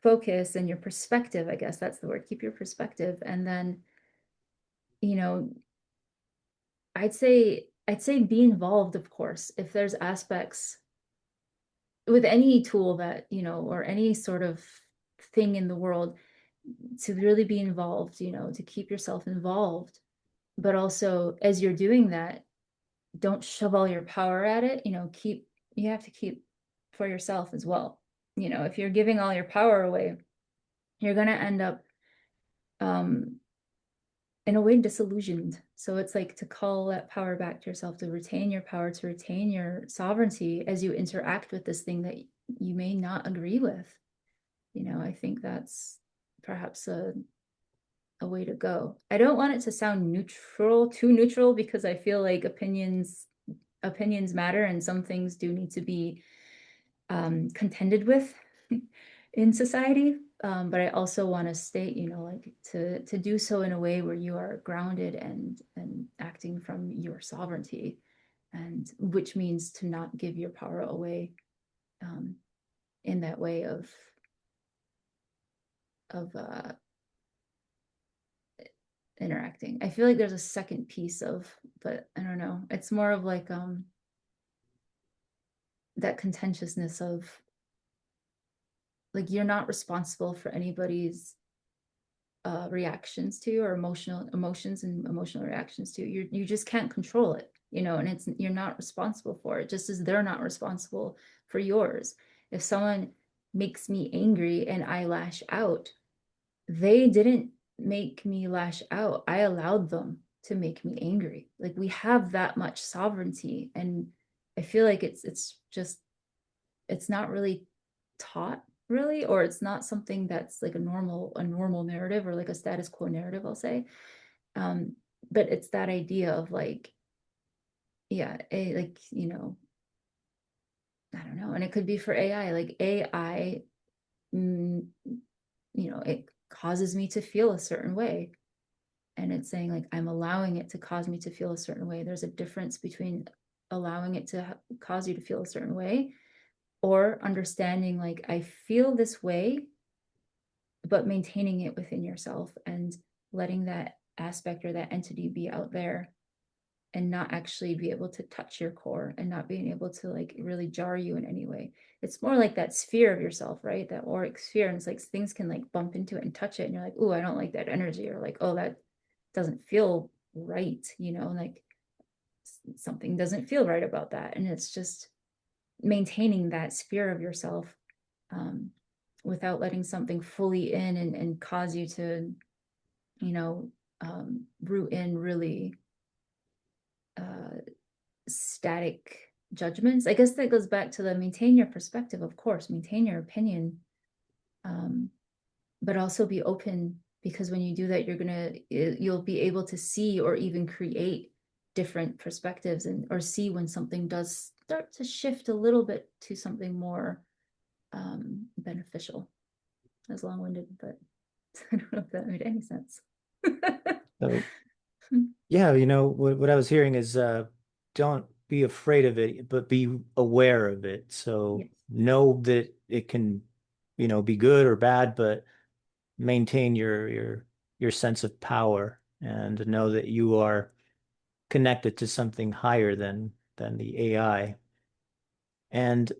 focus and your perspective, I guess that's the word, keep your perspective. And then, you know, I'd say be involved, of course, if there's aspects with any tool that, you know, or any sort of thing in the world, to really be involved, you know, to keep yourself involved. But also as you're doing that, don't shove all your power at it, you know, you have to keep for yourself as well. You know, if you're giving all your power away, you're going to end up um in a way disillusioned. So it's like to call that power back to yourself, to retain your power, to retain your sovereignty as you interact with this thing that you may not agree with. You know, I think that's perhaps a way to go. I don't want it to sound neutral, too neutral, because I feel like opinions matter, and some things do need to be contended with in society. But I also want to state, you know, like to do so in a way where you are grounded and acting from your sovereignty, and which means to not give your power away in that way of interacting. I feel like there's a second piece of, but I don't know. It's more of like that contentiousness of like you're not responsible for anybody's reactions to, or emotions and emotional reactions to. You just can't control it, you know, and it's, you're not responsible for it, just as they're not responsible for yours. If someone makes me angry and I lash out, they didn't make me lash out. I allowed them to make me angry. Like we have that much sovereignty, and I feel like it's just, it's not really taught really, or it's not something that's like a normal narrative, or like a status quo narrative, I'll say. um but it's that idea of like, yeah, like, you know, I don't know, and it could be for AI, like AI, mm, you know, it causes me to feel a certain way, and it's saying like I'm allowing it to cause me to feel a certain way. There's a difference between allowing it to cause you to feel a certain way, or understanding like I feel this way, but maintaining it within yourself and letting that aspect or that entity be out there, and not actually be able to touch your core, and not being able to like really jar you in any way. It's more like that sphere of yourself, right? That auric sphere. And it's like things can like bump into it and touch it. And you're like, oh, I don't like that energy. Or like, oh, that doesn't feel right. You know, like something doesn't feel right about that. And it's just maintaining that sphere of yourself, um, without letting something fully in and cause you to, you know, root in really uh, static judgments. I guess that goes back to the maintain your perspective, of course, maintain your opinion, um, but also be open, because when you do that, you'll be able to see or even create different perspectives, and or see when something does start to shift a little bit to something more beneficial. As long-winded, but I don't know if that made any sense. So yeah, what I was hearing is don't be afraid of it, but be aware of it. So Yes. know that it can, be good or bad, but maintain your sense of power and know that you are connected to something higher than the AI. And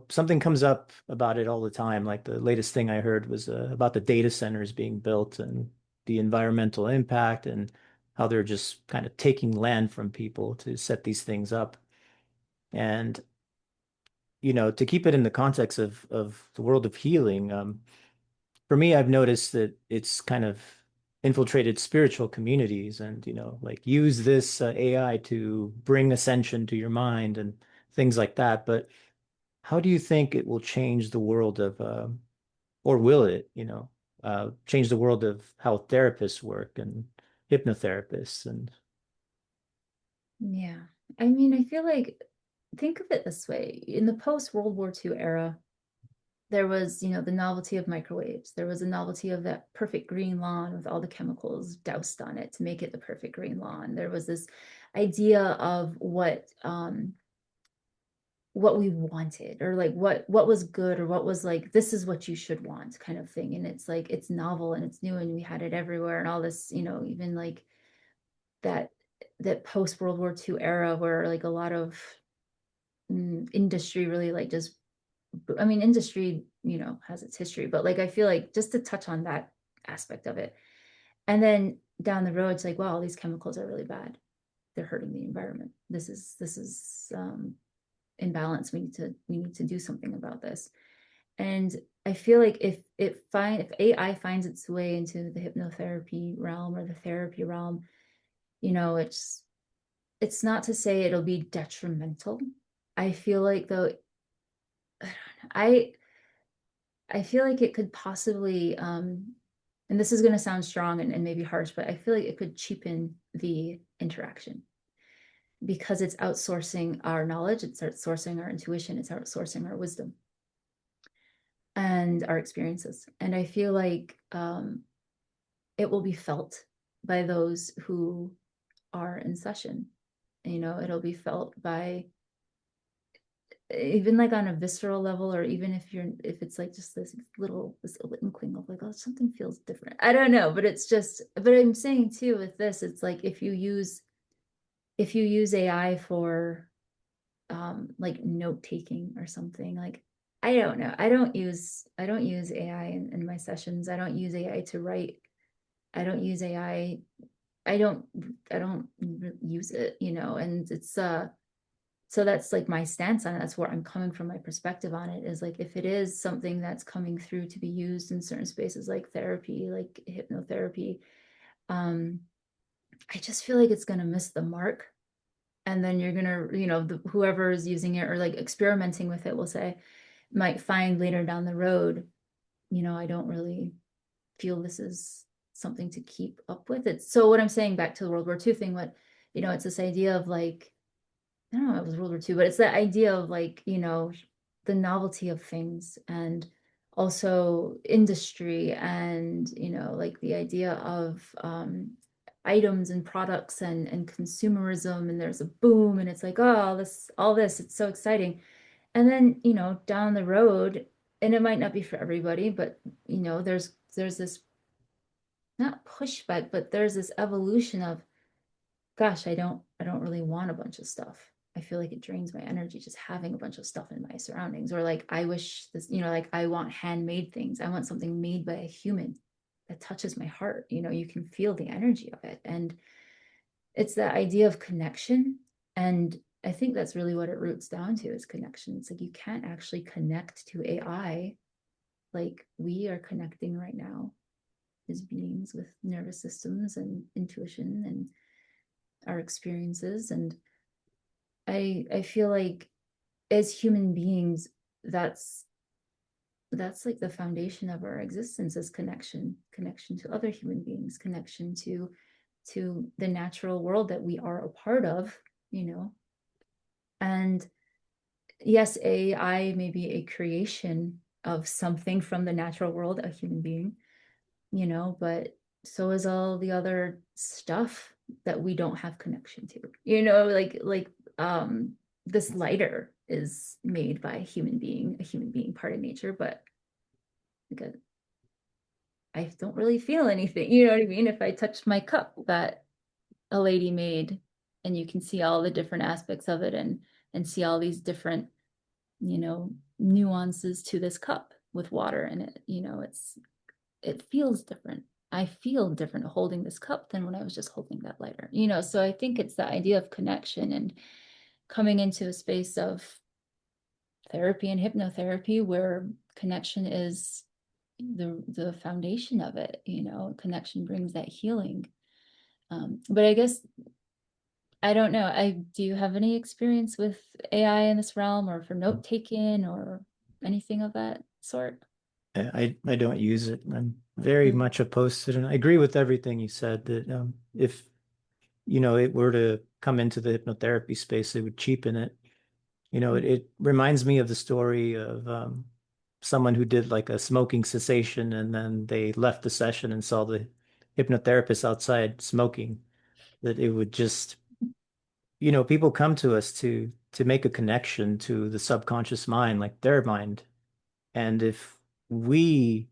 something comes up about it all the time. Like the latest thing I heard was about the data centers being built and the environmental impact and how they're just kind of taking land from people to set these things up. And to keep it in the context of the world of healing, for me, I've noticed that it's kind of infiltrated spiritual communities and, like use this AI to bring ascension to your mind and things like that. But how do you think it will change the world of, or will it, change the world of how therapists work and hypnotherapists and Yeah. I mean, I feel like, think of it this way. In the post-World War II era, there was, the novelty of microwaves. There was a novelty of that perfect green lawn with all the chemicals doused on it to make it the perfect green lawn. There was this idea of what we wanted, or like what was good, or what was like, this is what you should want kind of thing. And it's like, it's novel and it's new and we had it everywhere and all this, even like that post World War II era where like a lot of industry really like just, I mean, industry, has its history, but like I feel like just to touch on that aspect of it. And then down the road, it's like, wow, these chemicals are really bad. They're hurting the environment. This is imbalance. We need to do something about this. And I feel like if AI finds its way into the hypnotherapy realm or the therapy realm, it's not to say it'll be detrimental. I feel like though, I I feel like it could possibly, and this is going to sound strong and maybe harsh, but I feel like it could cheapen the interaction because it's outsourcing our knowledge, it's outsourcing our intuition, it's outsourcing our wisdom and our experiences. And I feel like it will be felt by those who are in session. It'll be felt by, even like on a visceral level, or even if it's like just this inkling of like, oh, something feels different. I don't know, but I'm saying too with this, it's like if you use AI for like note taking or something, like I don't know. I don't use AI in my sessions. I don't use AI to write. I don't use AI. I don't I don't use it, and it's so that's like my stance on it. That's where I'm coming from. My perspective on it is like, if it is something that's coming through to be used in certain spaces like therapy, like hypnotherapy, um, I just feel like it's going to miss the mark. And then you're going to, whoever is using it or like experimenting with it, will say, might find later down the road, I don't really feel this is something to keep up with. It's so what I'm saying back to the World War II thing, it's this idea of like, I don't know, it was World War II, but it's that idea of like, the novelty of things, and also industry, and, like the idea of items and products, and consumerism, and there's a boom, and it's like, oh, all this, it's so exciting. And then, down the road, and it might not be for everybody, but there's this, not pushback, but there's this evolution of, gosh, I don't really want a bunch of stuff. I feel like it drains my energy just having a bunch of stuff in my surroundings. Or like, I wish this, like I want handmade things. I want something made by a human that touches my heart. You can feel the energy of it. And it's that idea of connection. And I think that's really what it roots down to, is connection. It's like, you can't actually connect to AI like we are connecting right now as beings with nervous systems and intuition and our experiences. And I feel like as human beings, that's like the foundation of our existence, is connection to other human beings, connection to the natural world that we are a part of, you know. And yes, AI may be a creation of something from the natural world, a human being, but so is all the other stuff that we don't have connection to, this lighter is made by a human being part of nature, but like I don't really feel anything, you know what I mean? If I touch my cup that a lady made, and you can see all the different aspects of it, and see all these different, nuances to this cup with water in it, it feels different. I feel different holding this cup than when I was just holding that lighter, so I think it's the idea of connection and coming into a space of therapy and hypnotherapy where connection is the foundation of it. Connection brings that healing. But I guess I don't know. Do you have any experience with AI in this realm, or for note taking or anything of that sort? I don't use it. I'm very Mm. much opposed to it, and I agree with everything you said that if it were to come into the hypnotherapy space, it would cheapen it. It reminds me of the story of someone who did like a smoking cessation and then they left the session and saw the hypnotherapist outside smoking. That it would just, people come to us to make a connection to the subconscious mind, like their mind. And if we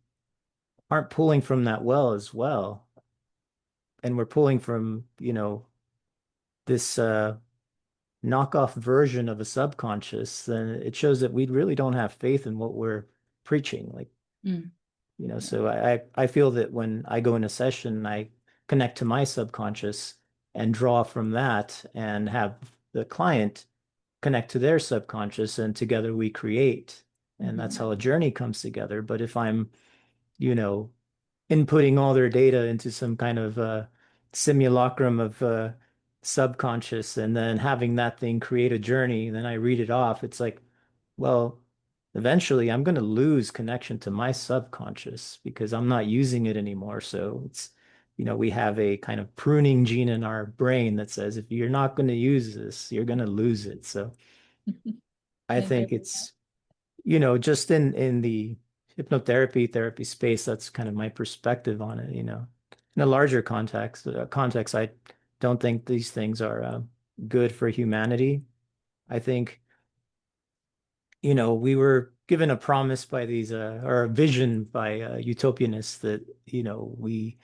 aren't pulling from that well as well, and we're pulling from, this knockoff version of a subconscious, then it shows that we really don't have faith in what we're preaching. Like, Mm. Yeah. so I feel that when I go in a session, I connect to my subconscious and draw from that and have the client connect to their subconscious, and together we create. And that's Mhm. how a journey comes together. But if I'm, you know, inputting all their data into some kind of simulacrum of subconscious and then having that thing create a journey, then I read it off. It's like, well, eventually I'm going to lose connection to my subconscious because I'm not using it anymore. So it's, we have a kind of pruning gene in our brain that says if you're not going to use this, you're going to lose it. So I I hear think that. it's, just in the hypnotherapy therapy space, that's kind of my perspective on it, In a larger context, I don't think these things are good for humanity. I think, we were given a promise by these or a vision by utopianists that, we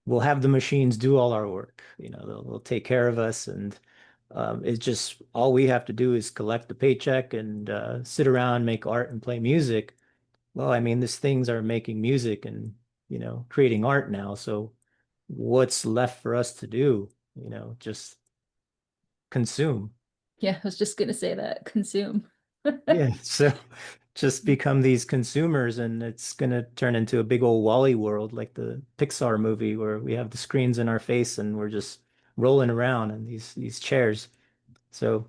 will have the machines do all our work. They'll take care of us, and it's just all we have to do is collect the paycheck and sit around, make art, and play music. Well, I mean, these things are making music and, creating art now. So what's left for us to do? Just consume. Yeah, I was just gonna say that. Consume. Yeah. So just become these consumers, and it's going to turn into a big old Wally world like the Pixar movie where we have the screens in our face and we're just rolling around in these chairs. So,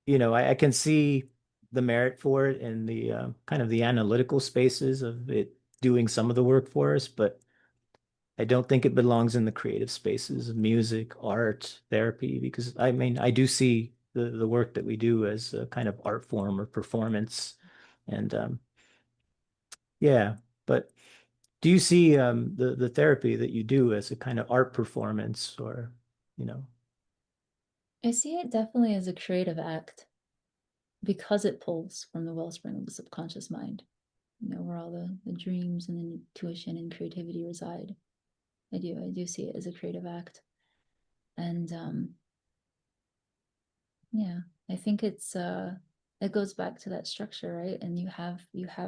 I can see the merit for it in the kind of the analytical spaces of it doing some of the work for us, but I don't think it belongs in the creative spaces of music, art, therapy, because I mean, I do see the work that we do as a kind of art form or performance. And yeah, but do you see the therapy that you do as a kind of art performance or, you know, I see it definitely as a creative act because it pulls from the wellspring of the subconscious mind, where all the dreams and the intuition and creativity reside. I do see it as a creative act. And yeah, I think it goes back to that structure, right? And you have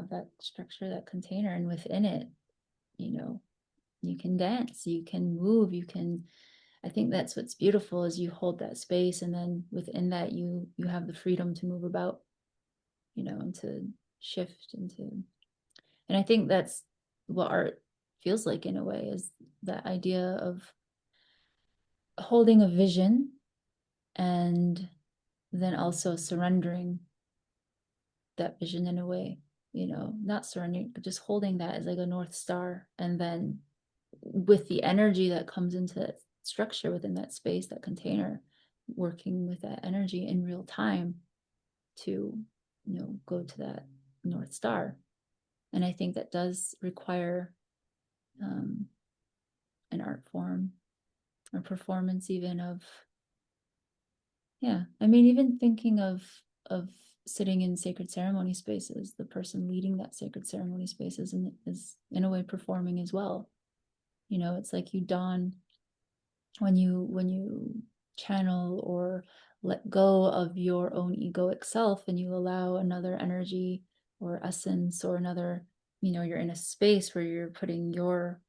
that structure, that container, and within it, you know, you can dance, you can move, I think that's what's beautiful is you hold that space, and then within that you have the freedom to move about, and to shift and I think that's what art feels like in a way, is that idea of holding a vision and then also surrendering that vision in a way, not surrendering, but just holding that as like a North Star. And then with the energy that comes into that structure within that space, that container, working with that energy in real time to, go to that North Star. And I think that does require um, an art form or performance even of, yeah. I mean, even thinking of sitting in sacred ceremony spaces, the person leading that sacred ceremony spaces and is in a way performing as well. You know, it's like you don when you channel or let go of your own egoic self and you allow another energy or essence or another, you know, you're in a space where you're putting your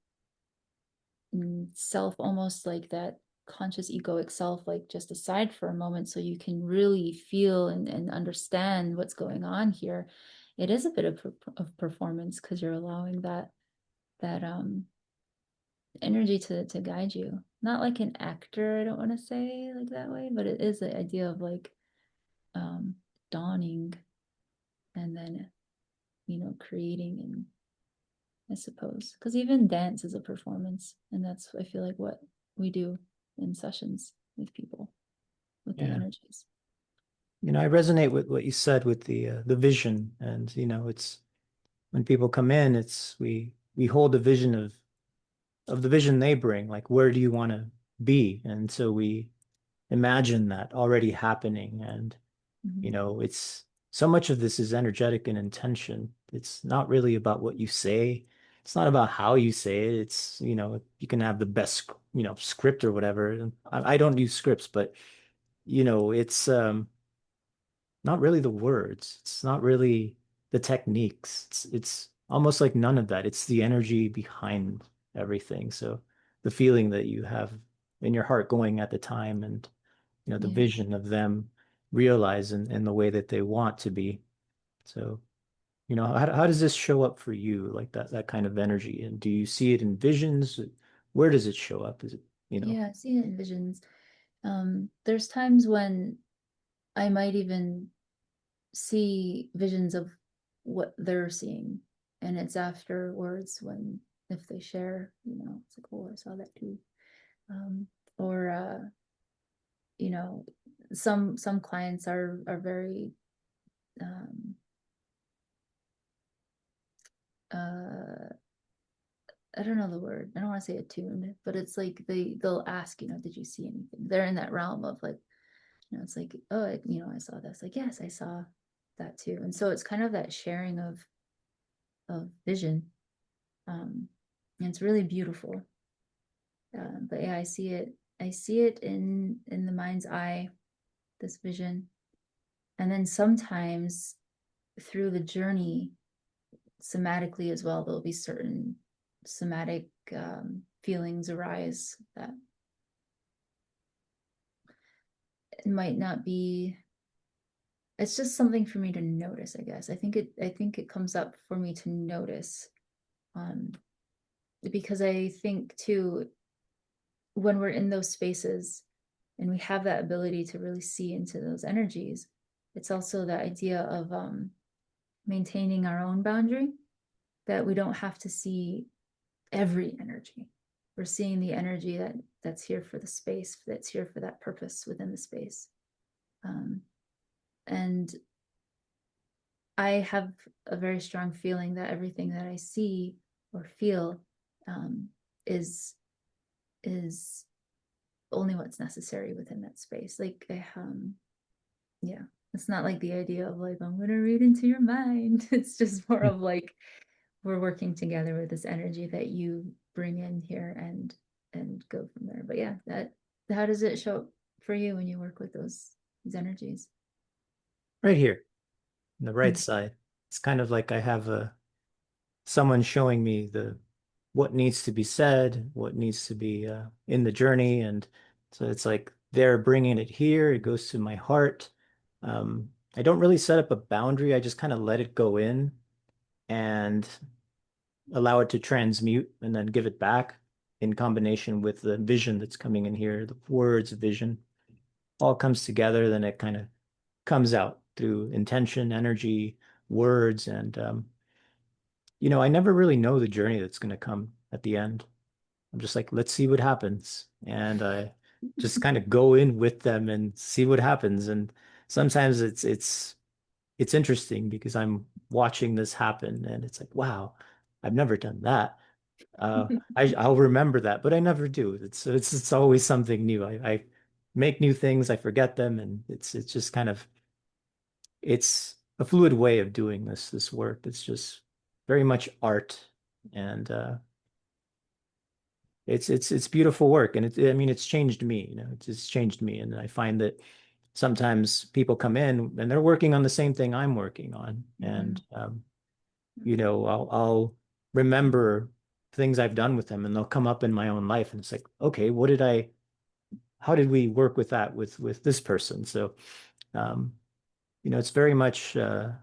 self, almost like that conscious egoic self, like just aside for a moment so you can really feel and understand what's going on here. It is a bit of performance because you're allowing that energy to guide you, not like an actor, I don't want to say like that way, but it is the idea of like um dawning and then, you know, creating. And I suppose because even dance is a performance, and that's, I feel like, what we do in sessions with people, with the Yeah. energies. I resonate with what you said with the vision, and it's when people come in, it's we hold a vision of the vision they bring, like where do you want to be? And so we imagine that already happening, and Mhm. it's so much of this is energetic and intention. It's not really about what you say. It's not about how you say it. It's, you can have the best, script or whatever. And I don't use scripts, but it's not really the words. It's not really the techniques. It's almost like none of that. It's the energy behind everything. So the feeling that you have in your heart going at the time, and the Yeah. vision of them realize in the way that they want to be. So, how does this show up for you, like that kind of energy? And do you see it in visions? Where does it show up? Is it, Yeah, I see it in visions. There's times when I might even see visions of what they're seeing, and it's afterwards when, if they share, you know, it's like, oh, I saw that too. Um, or you know, some clients are very um uh I don't know the word. I don't want to say attuned, but it's like they'll ask, you know, did you see anything? They're in that realm of like, you know, it's like, oh, you know, I saw this. Like, yes, I saw that too. And so it's kind of that sharing of vision. Um, and it's really beautiful. But yeah, I see it. I see it in the mind's eye, this vision. And then sometimes through the journey, somatically as well, there'll be certain somatic feelings arise that it might not be, it's just something for me to notice, I guess. I think it comes up for me to notice. Um, because I think too, when we're in those spaces and we have that ability to really see into those energies, it's also the idea of maintaining our own boundary, that we don't have to see every energy. We're seeing the energy that's here for the space, that's here for that purpose within the space. Um, and I have a very strong feeling that everything that I see or feel um, is is only what's necessary within that space. Like yeah, it's not like the idea of like, I'm going to read into your mind. It's just more of like, we're working together with this energy that you bring in here and go from there. But yeah, that, how does it show up for you when you work with these energies? right here, on the right Mm. side? It's kind of like I have a someone showing me the what needs to be said, what needs to be in the journey, and so it's like they're bringing it here. It goes to my heart. I don't really set up a boundary. I just kind of let it go in and allow it to transmute, and then give it back in combination with the vision that's coming in here. The words, vision, all comes together. Then it kind of comes out through intention, energy, words, and I never really know the journey that's going to come at the end. I'm just like, let's see what happens. And I just kind of go in with them and see what happens. And sometimes it's interesting because I'm watching this happen and it's like, wow, I've never done that. I'll remember that, but I never do. It's always something new. I make new things, I forget them, and it's just kind of it's a fluid way of doing this work. It's just very much art, and it's beautiful work, and I mean it's changed me. It's changed me, and I find that sometimes people come in and they're working on the same thing I'm working on, Mm-hmm. and I'll remember things I've done with them, and they'll come up in my own life, and it's like, okay, how did we work with that with this person? So, um, it's very much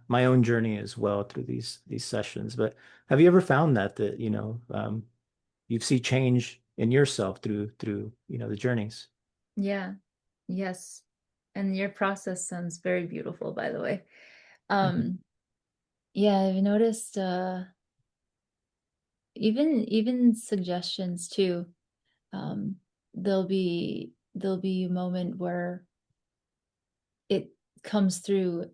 my own journey as well through these sessions. But have you ever found that you see change in yourself through the journeys? Yeah, yes. And your process sounds very beautiful, by the way. Mhm. Um, yeah, I've noticed even suggestions too. Um, there'll be a moment where it comes through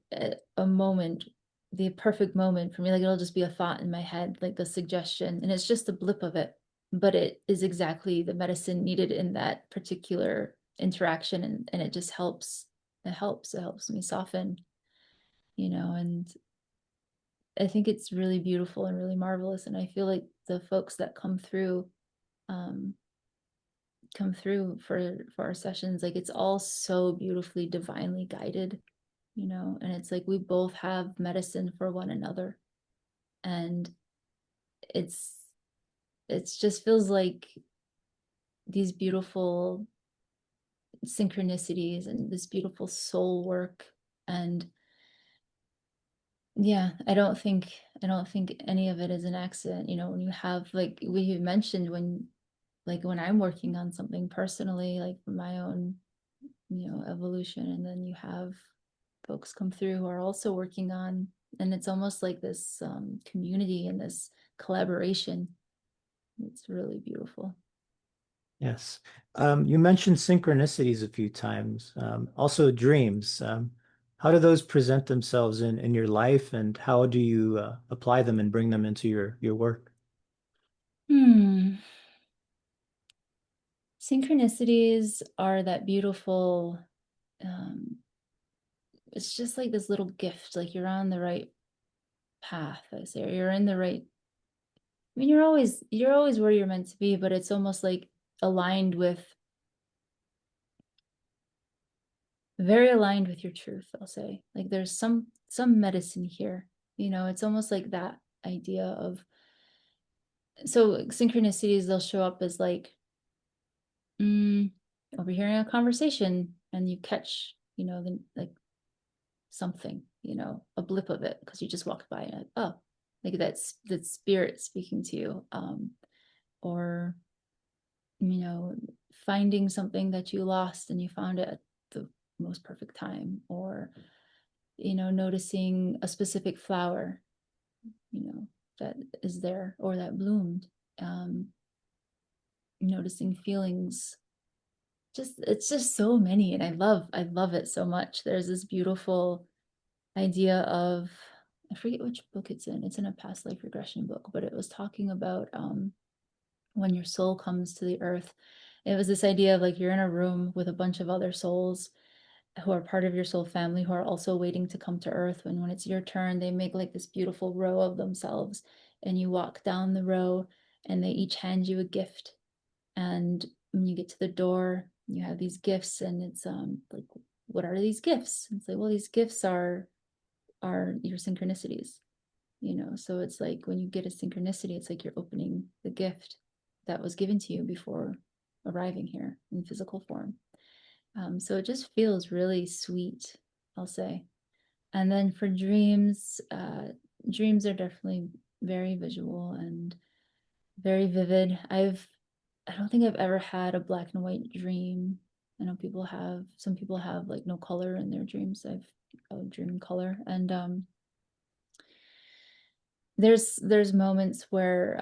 a moment, the perfect moment for me. Like it'll just be a thought in my head, like the suggestion, and it's just a blip of it, but it is exactly the medicine needed in that particular interaction, and it just helps. It helps me soften, and I think it's really beautiful and really marvelous. And I feel like the folks that um, come through for our sessions, like it's all so beautifully, divinely guided, and it's like we both have medicine for one another, and it's it's just feels like these beautiful synchronicities and this beautiful soul work. And yeah, I don't think any of it is an accident. When you have, like we mentioned, when I'm working on something personally, like for my own, evolution, and then you have folks come through who are also working on, and it's almost like this community and this collaboration. It's really beautiful. Yes. You mentioned synchronicities a few times. Also dreams. How do those present themselves in your life, and how do you apply them and bring them into your work? Hmm. Synchronicities are that beautiful, um, it's just like this little gift, like you're on the right path, I say, or you're in the right. I mean, you're always where you're meant to be, but it's almost like aligned with very aligned with your truth, I'll say. Like there's some medicine here. It's almost like that idea of, so synchronicities, they'll show up as like mm, overhearing a conversation, and you catch, like something, a blip of it because you just walked by and like, oh, like that spirit speaking to you. Or finding something that you lost and you found it at the most perfect time, or noticing a specific flower, you know, that is there or that bloomed. Um, Noticing feelings. It's just so many, and I love it so much. There's this beautiful idea of, I forget which book it's in. It's in a past life regression book, but it was talking about when your soul comes to the earth. It was this idea of like you're in a room with a bunch of other souls who are part of your soul family who are also waiting to come to earth. When it's your turn, they make like this beautiful row of themselves, and you walk down the row, and they each hand you a gift. And when you get to the door, you have these gifts, and it's like, what are these gifts? And it's like, well, these gifts are your synchronicities. So it's like when you get a synchronicity, it's like you're opening the gift that was given to you before arriving here in physical form. So it just feels really sweet, I'll say. And then for dreams, dreams are definitely very visual and very vivid. I don't think I've ever had a black and white dream. I know some people have like no color in their dreams. I've dreamed color. And there's moments where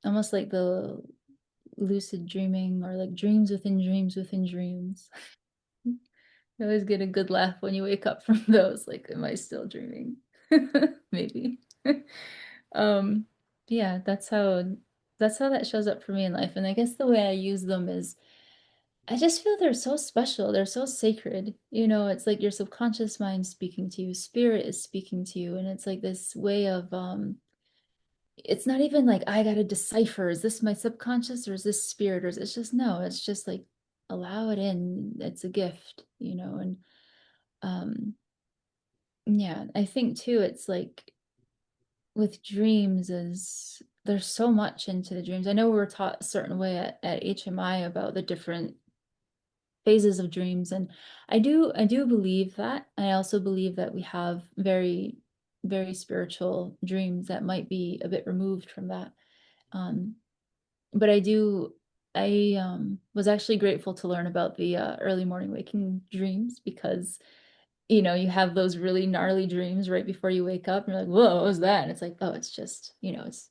almost like the lucid dreaming, or like dreams within dreams within dreams. You always get a good laugh when you wake up from those. Like, am I still dreaming? Maybe. um, Yeah, that's how that shows up for me in life. And I guess the way I use them is I just feel they're so special. They're so sacred. It's like your subconscious mind speaking to you, spirit is speaking to you, and it's like this way of it's not even like I gotta decipher, is this my subconscious or is this spirit, or it's just no, it's just like allow it in. It's a gift. And um yeah, I think too it's like with dreams is there's so much into the dreams. I know we were taught a certain way at HMI about the different phases of dreams, and I do believe that. I also believe that we have very, very spiritual dreams that might be a bit removed from that. Um, but I was actually grateful to learn about the early morning waking dreams because you have those really gnarly dreams right before you wake up and you're like, whoa, what was that? And it's like, oh, it's just, it's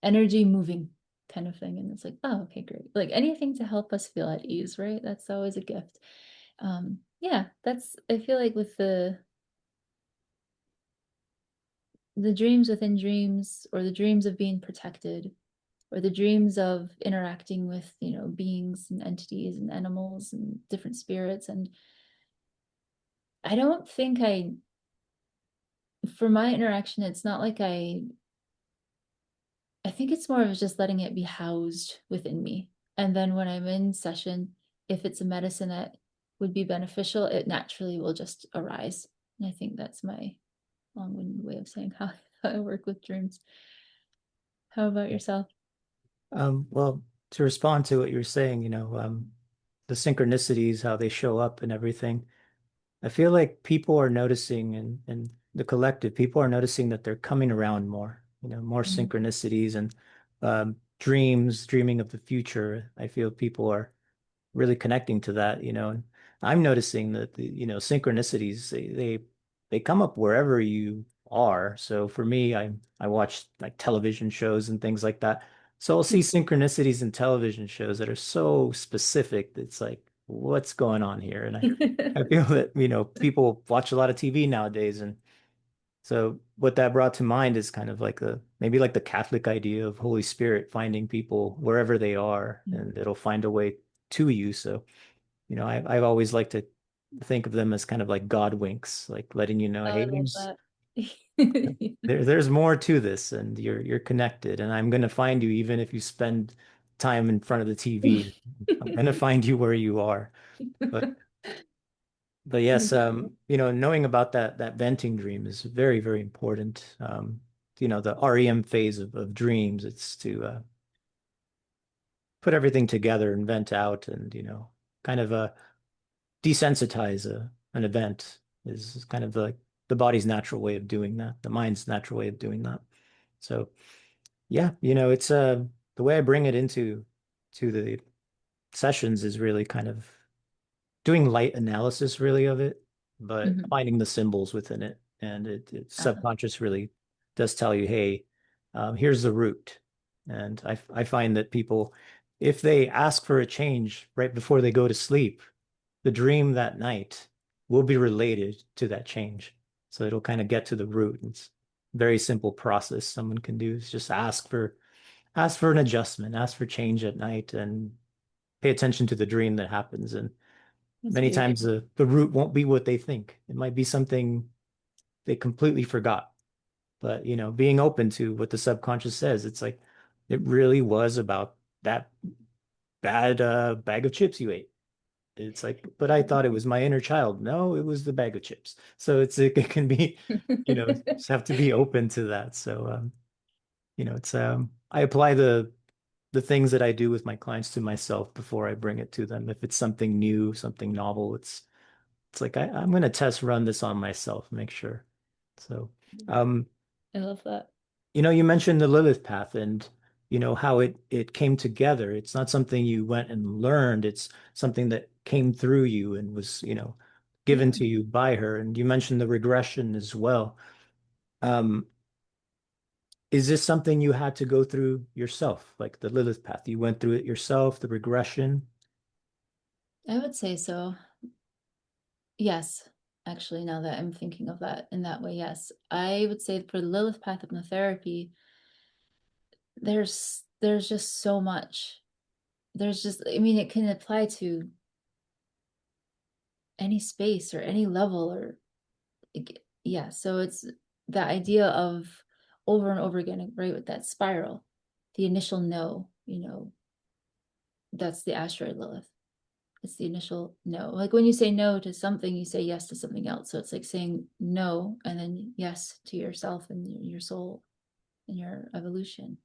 energy moving kind of thing. And it's like, oh, okay, great. Like anything to help us feel at ease, right? That's always a gift. Yeah, I feel like with the dreams within dreams, or the dreams of being protected, or the dreams of interacting with, beings and entities and animals and different spirits. And I don't think for my interaction, it's not like I think it's more of just letting it be housed within me. And then when I'm in session, if it's a medicine that would be beneficial, it naturally will just arise. And I think that's my long-winded way of saying how I work with dreams. How about yourself? Well, to respond to what you were saying, the synchronicities, how they show up and everything. I feel like people are noticing and the collective, people are noticing that they're coming around more, more Mhm. synchronicities and dreaming of the future. I feel people are really connecting to that, and I'm noticing that synchronicities, they come up wherever you are. So for me, I watch like television shows and things like that. So I'll see synchronicities in television shows that are so specific. It's like, what's going on here? And I feel that, people watch a lot of TV nowadays. And so what that brought to mind is kind of like maybe like the Catholic idea of Holy Spirit finding people wherever they are, and it'll find a way to you. So, I've always liked to think of them as kind of like God winks, like letting you know, Oh, I hey, love that. there's more to this, and you're connected, and I'm gonna find you even if you spend time in front of the TV. I'm gonna find you where you are. But yes, knowing about that venting dream is very, very important. The REM phase of dreams, it's to put everything together and vent out and, kind of desensitize an event is kind of the body's natural way of doing that, the mind's natural way of doing that. So yeah, it's the way I bring it into to the sessions is really kind of doing light analysis really of it, but Mhm. finding the symbols within it. And it Uh, subconscious really does tell you, hey, here's the root. And I find that people, if they ask for a change right before they go to sleep, the dream that night will be related to that change. So it'll kind of get to the root. It's a very simple process someone can do is just ask for an adjustment, ask for change at night and pay attention to the dream that happens. And that's many times beautiful. the root won't be what they think. It might be something they completely forgot. But, being open to what the subconscious says, it's like it really was about that bad bag of chips you ate. It's like, but I thought it was my inner child. No, it was the bag of chips. So it can be, just have to be open to that. So it's I apply the things that I do with my clients to myself before I bring it to them. If it's something new, something novel, it's like I'm going to test run this on myself, make sure. So, um, I love that. you mentioned the Lilith path and how it came together. It's not something you went and learned. It's something that came through you and was, given Yeah. to you by her. And you mentioned the regression as well. Um, is this something you had to go through yourself, like the Lilith path? You went through it yourself, the regression? I would say so. Yes. Actually, now that I'm thinking of that in that way, yes. I would say for the Lilith Path Hypnotherapy, there's just so much. There's just, I mean, it can apply to any space or any level or yeah. So it's the idea of over and over again, right? With that spiral, the initial no, that's the asteroid Lilith. It's the initial no. Like when you say no to something, you say yes to something else. So it's like saying no and then yes to yourself and your soul and your evolution.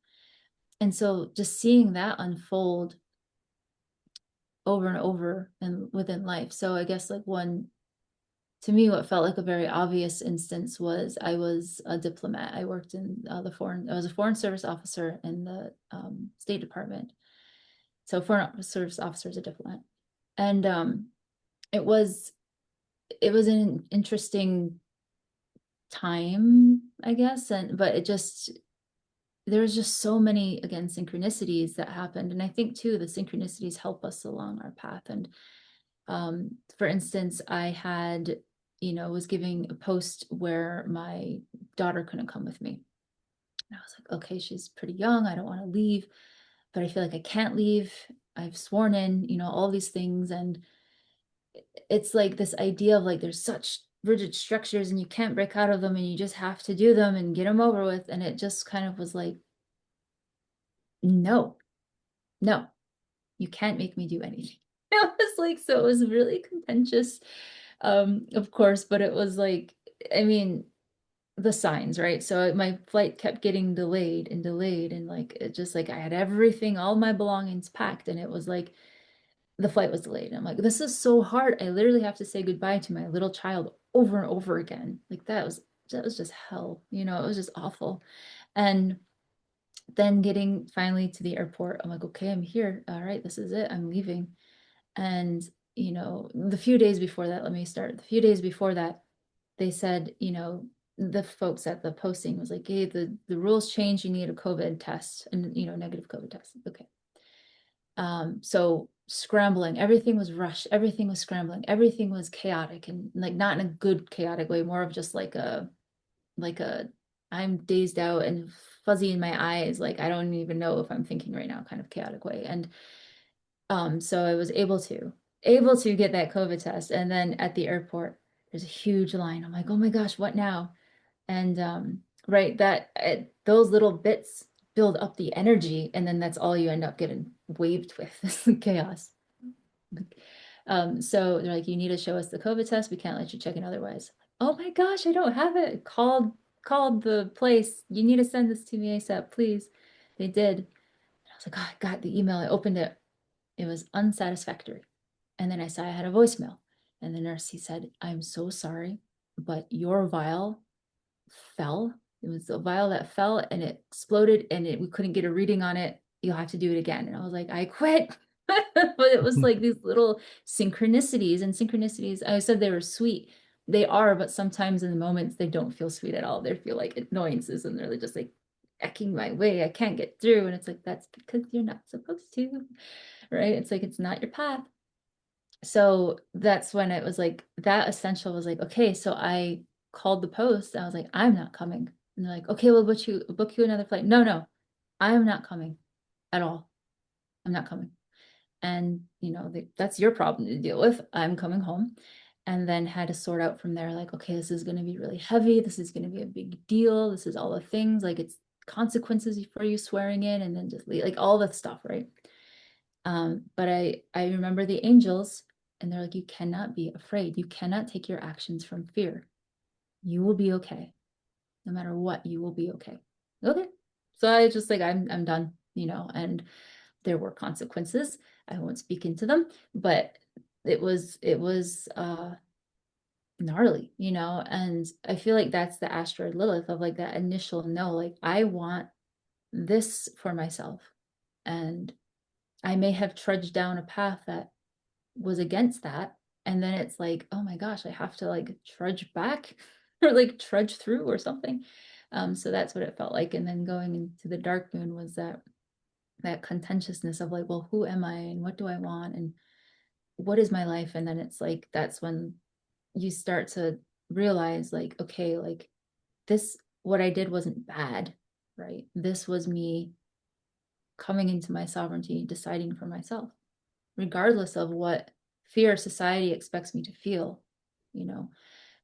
And so just seeing that unfold over and over and within life. So I guess like one, to me, what felt like a very obvious instance was I was a diplomat. I worked in I was a foreign service officer in the State Department. So foreign service officer is a diplomat. And it was it was an interesting time, I guess. And but it just there was just so many, again, synchronicities that happened. And I think too the synchronicities help us along our path. And for instance, I had, was giving a post where my daughter couldn't come with me. And I was like, okay, she's pretty young. I don't want to leave, but I feel like I can't leave. I've sworn in, all these things. And it's like this idea of like there's such rigid structures and you can't break out of them and you just have to do them and get them over with. And it just kind of was like, no, no, you can't make me do anything. It was like, so it was really contentious, of course, but it was like, I mean, the signs, right? So my flight kept getting delayed and delayed, and like it just like I had everything, all my belongings packed, and it was like the flight was delayed. And I'm like, this is so hard. I literally have to say goodbye to my little child over and over again. Like that was just hell, it was just awful. And then getting finally to the airport, I'm like, okay, I'm here. All right, this is it. I'm leaving. And, the few days before that, let me start. The few days before that, they said, the folks at the posting was like, hey, the rules change. You need a COVID test and, negative COVID test. Okay. So scrambling, everything was rushed, everything was scrambling, everything was chaotic and like not in a good chaotic way, more of just like a I'm dazed out and fuzzy in my eyes, like I don't even know if I'm thinking right now kind of chaotic way. And so I was able to get that COVID test. And then at the airport, there's a huge line. I'm like, oh my gosh, what now? And right, those little bits build up the energy, and then that's all you end up getting waved with. This chaos. So they're like, you need to show us the COVID test. We can't let you check in otherwise. Oh my gosh, I don't have it. Called the place. You need to send this to me ASAP, please. They did. And I was like, oh, I got the email. I opened it. It was unsatisfactory. And then I saw I had a voicemail. And the nurse, he said, I'm so sorry, but your vial fell. It was a vial that fell and it exploded and we couldn't get a reading on it. You'll have to do it again. And I was like, I quit. But it was like these little synchronicities, and synchronicities, I said they were sweet. They are, but sometimes in the moments they don't feel sweet at all. They feel like annoyances and they're just like ecking my way. I can't get through. And it's like, that's because you're not supposed to, right? It's like, it's not your path. So that's when it was like that essential was like, okay, so I called the post. I was like, I'm not coming. And they're like, okay, we'll book you another flight. No, no, I'm not coming at all. I'm not coming. And that's your problem to deal with. I'm coming home. And then had to sort out from there, like, okay, this is going to be really heavy. This is going to be a big deal. This is all the things, like it's consequences for you swearing in, and then just like all the stuff, right? But I remember the angels, and they're like, you cannot be afraid. You cannot take your actions from fear. You will be okay. No matter what, you will be okay. Okay. So I just like, I'm done, and there were consequences. I won't speak into them, but it was gnarly, and I feel like that's the asteroid Lilith of like that initial no, like I want this for myself. And I may have trudged down a path that was against that. And then it's like, oh my gosh, I have to like trudge back or like trudge through or something. So that's what it felt like. And then going into the dark moon was that contentiousness of like, well, who am I and what do I want and what is my life? And then it's like that's when you start to realize like, okay, like this, what I did wasn't bad, right? This was me coming into my sovereignty, deciding for myself, regardless of what fear society expects me to feel, you know.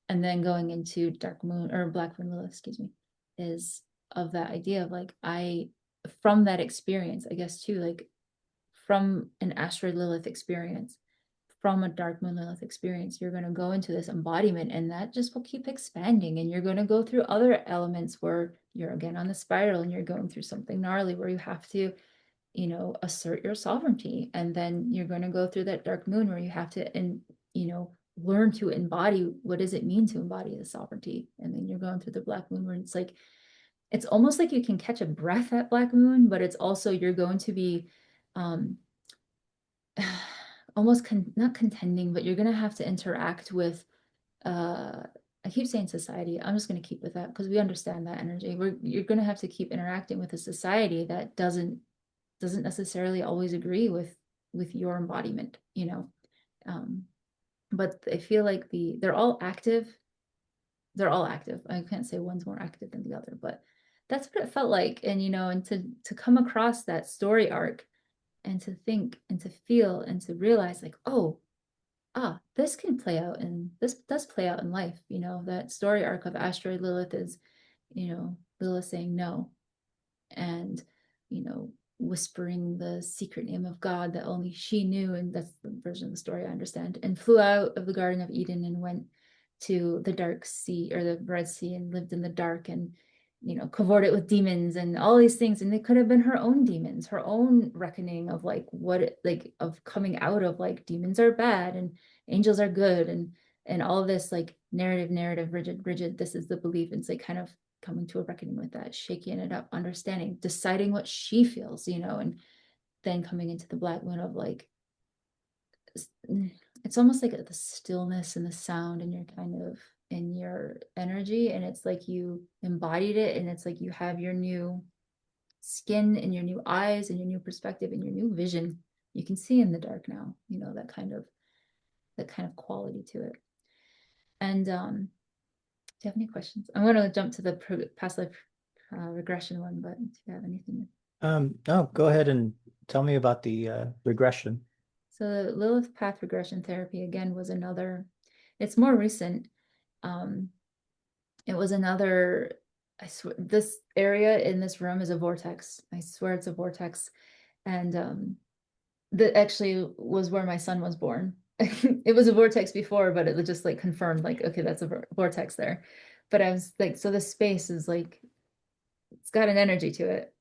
And then going into dark moon or black moon Lilith, excuse me, is of that idea of like, from that experience, I guess too, like from an asteroid Lilith experience, from a dark moon Lilith experience, you're going to go into this embodiment, and that just will keep expanding. And you're going to go through other elements where you're again on the spiral and you're going through something gnarly where you have to, you know, assert your sovereignty. And then you're going to go through that dark moon where you have to, and, you know, learn to embody what does it mean to embody the sovereignty. And then you're going through the black moon where it's like, it's almost like you can catch a breath at black moon, but it's also, you're going to be, um, almost not contending, but you're going to have to interact with, I keep saying society. I'm just going to keep with that because we understand that energy. You're going to have to keep interacting with a society that doesn't necessarily always agree with your embodiment, you know. But I feel like they're all active. They're all active. I can't say one's more active than the other, but that's what it felt like. And you know, and to come across that story arc and to think and to feel and to realize like, oh, this can play out, and this does play out in life. You know, that story arc of asteroid Lilith is, you know, Lilith saying no, and, you know, whispering the secret name of God that only she knew. And that's the version of the story I understand. And flew out of the Garden of Eden and went to the dark sea or the Red Sea and lived in the dark and, you know, cavorted with demons and all these things. And they could have been her own demons, her own reckoning of like like of coming out of like demons are bad and angels are good, and all this like narrative, rigid, this is the belief. It's like kind of coming to a reckoning with that, shaking it up, understanding, deciding what she feels, you know, and then coming into the black moon of like, it's almost like the stillness and the sound and you're kind of in your energy, and it's like you embodied it, and it's like you have your new skin and your new eyes and your new perspective and your new vision. You can see in the dark now, you know, that kind of quality to it. And do you have any questions? I'm going to jump to the past life regression one, but do you have anything? No, go ahead and tell me about the regression. So the Lilith Path Regression therapy again was another, it's more recent. It was another, I swear, this area in this room is a vortex. I swear it's a vortex. And that actually was where my son was born. It was a vortex before, but it just like confirmed like, okay, that's a vortex there. But I was like, so the space is like, it's got an energy to it.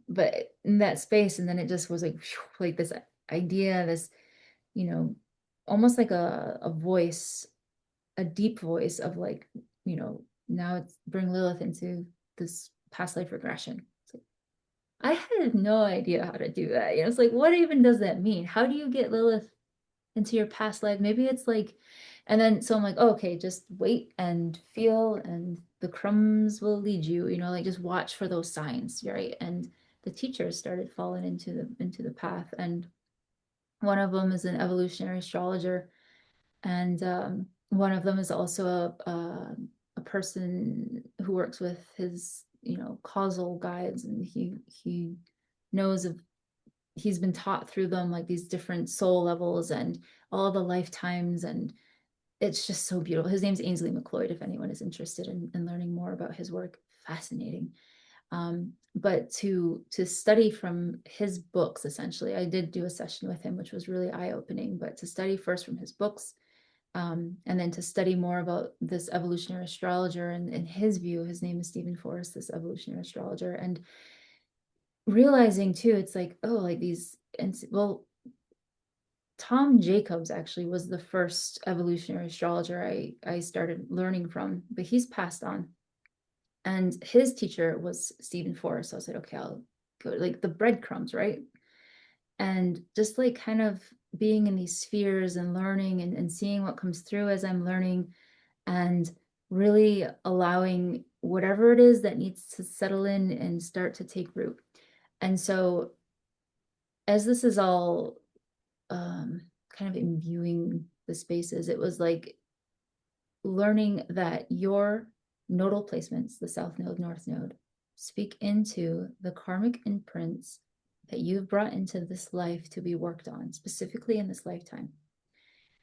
But in that space, and then it just was like, like this idea, this, you know, almost like a voice, a deep voice of like, you know, now it's bring Lilith into this past life regression. It's like, I had no idea how to do that. You know, it's like, what even does that mean? How do you get Lilith into your past life? Maybe it's like, and then so I'm like, oh, okay, just wait and feel, and the crumbs will lead you, you know, like just watch for those signs, right? And the teachers started falling into the path. And one of them is an evolutionary astrologer, and one of them is also a person who works with his, you know, causal guides, and he knows of, he's been taught through them like these different soul levels and all the lifetimes, and it's just so beautiful. His name's Ainsley McLeod, if anyone is interested in learning more about his work. Fascinating. But to study from his books, essentially, I did do a session with him, which was really eye-opening, but to study first from his books, and then to study more about this evolutionary astrologer, and in his view, his name is Stephen Forrest, this evolutionary astrologer, and realizing too, it's like, oh, like these, and well, Tom Jacobs actually was the first evolutionary astrologer I started learning from, but he's passed on. And his teacher was Stephen Forrest. So I said, okay, I'll go like the breadcrumbs, right? And just like kind of being in these spheres and learning and seeing what comes through as I'm learning, and really allowing whatever it is that needs to settle in and start to take root. And so as this is all kind of imbuing the spaces, it was like learning that your nodal placements, the south node, north node, speak into the karmic imprints that you've brought into this life to be worked on, specifically in this lifetime.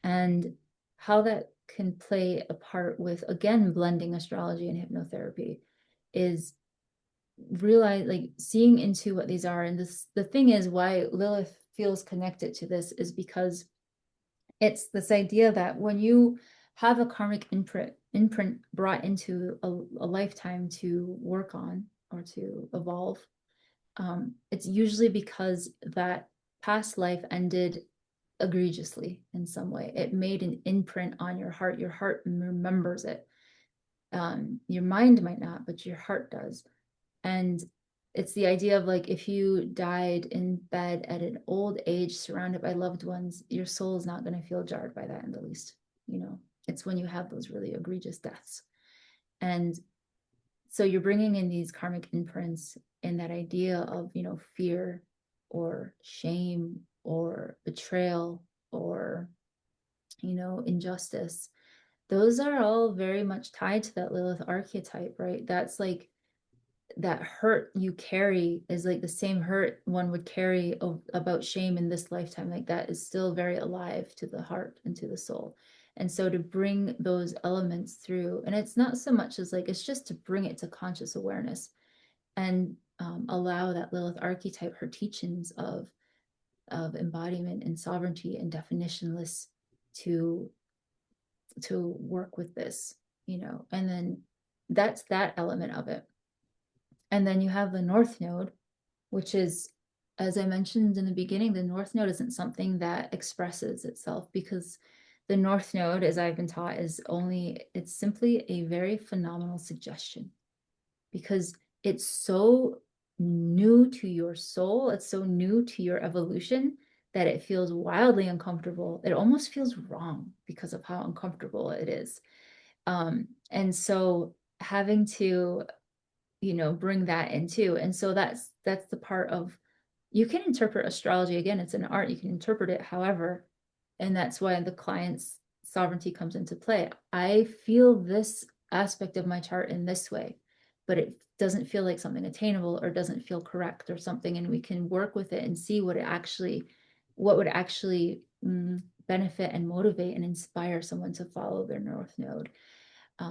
And how that can play a part with, again, blending astrology and hypnotherapy is realize, like, seeing into what these are. And this, the thing is, why Lilith feels connected to this is because it's this idea that when you have a karmic imprint brought into a lifetime to work on or to evolve, it's usually because that past life ended egregiously in some way. It made an imprint on your heart. Your heart remembers it. Your mind might not, but your heart does. And it's the idea of, like, if you died in bed at an old age surrounded by loved ones, your soul is not going to feel jarred by that in the least. You know, it's when you have those really egregious deaths. And so you're bringing in these karmic imprints and that idea of, you know, fear or shame or betrayal or, you know, injustice. Those are all very much tied to that Lilith archetype, right? That's like, that hurt you carry is like the same hurt one would carry about shame in this lifetime. Like, that is still very alive to the heart and to the soul. And so to bring those elements through, and it's not so much as like, it's just to bring it to conscious awareness and allow that Lilith archetype, her teachings of embodiment and sovereignty and definitionless to work with this, you know. And then that's that element of it. And then you have the North Node, which is, as I mentioned in the beginning, the North Node isn't something that expresses itself, because the North Node, as I've been taught, it's simply a very phenomenal suggestion, because it's so new to your soul, it's so new to your evolution, that it feels wildly uncomfortable. It almost feels wrong because of how uncomfortable it is. And so having to, you know, bring that into, and so that's the part of, you can interpret astrology, again, it's an art, you can interpret it however, and that's why the client's sovereignty comes into play. I feel this aspect of my chart in this way, but it doesn't feel like something attainable or doesn't feel correct or something, and we can work with it and see what would actually benefit and motivate and inspire someone to follow their North Node.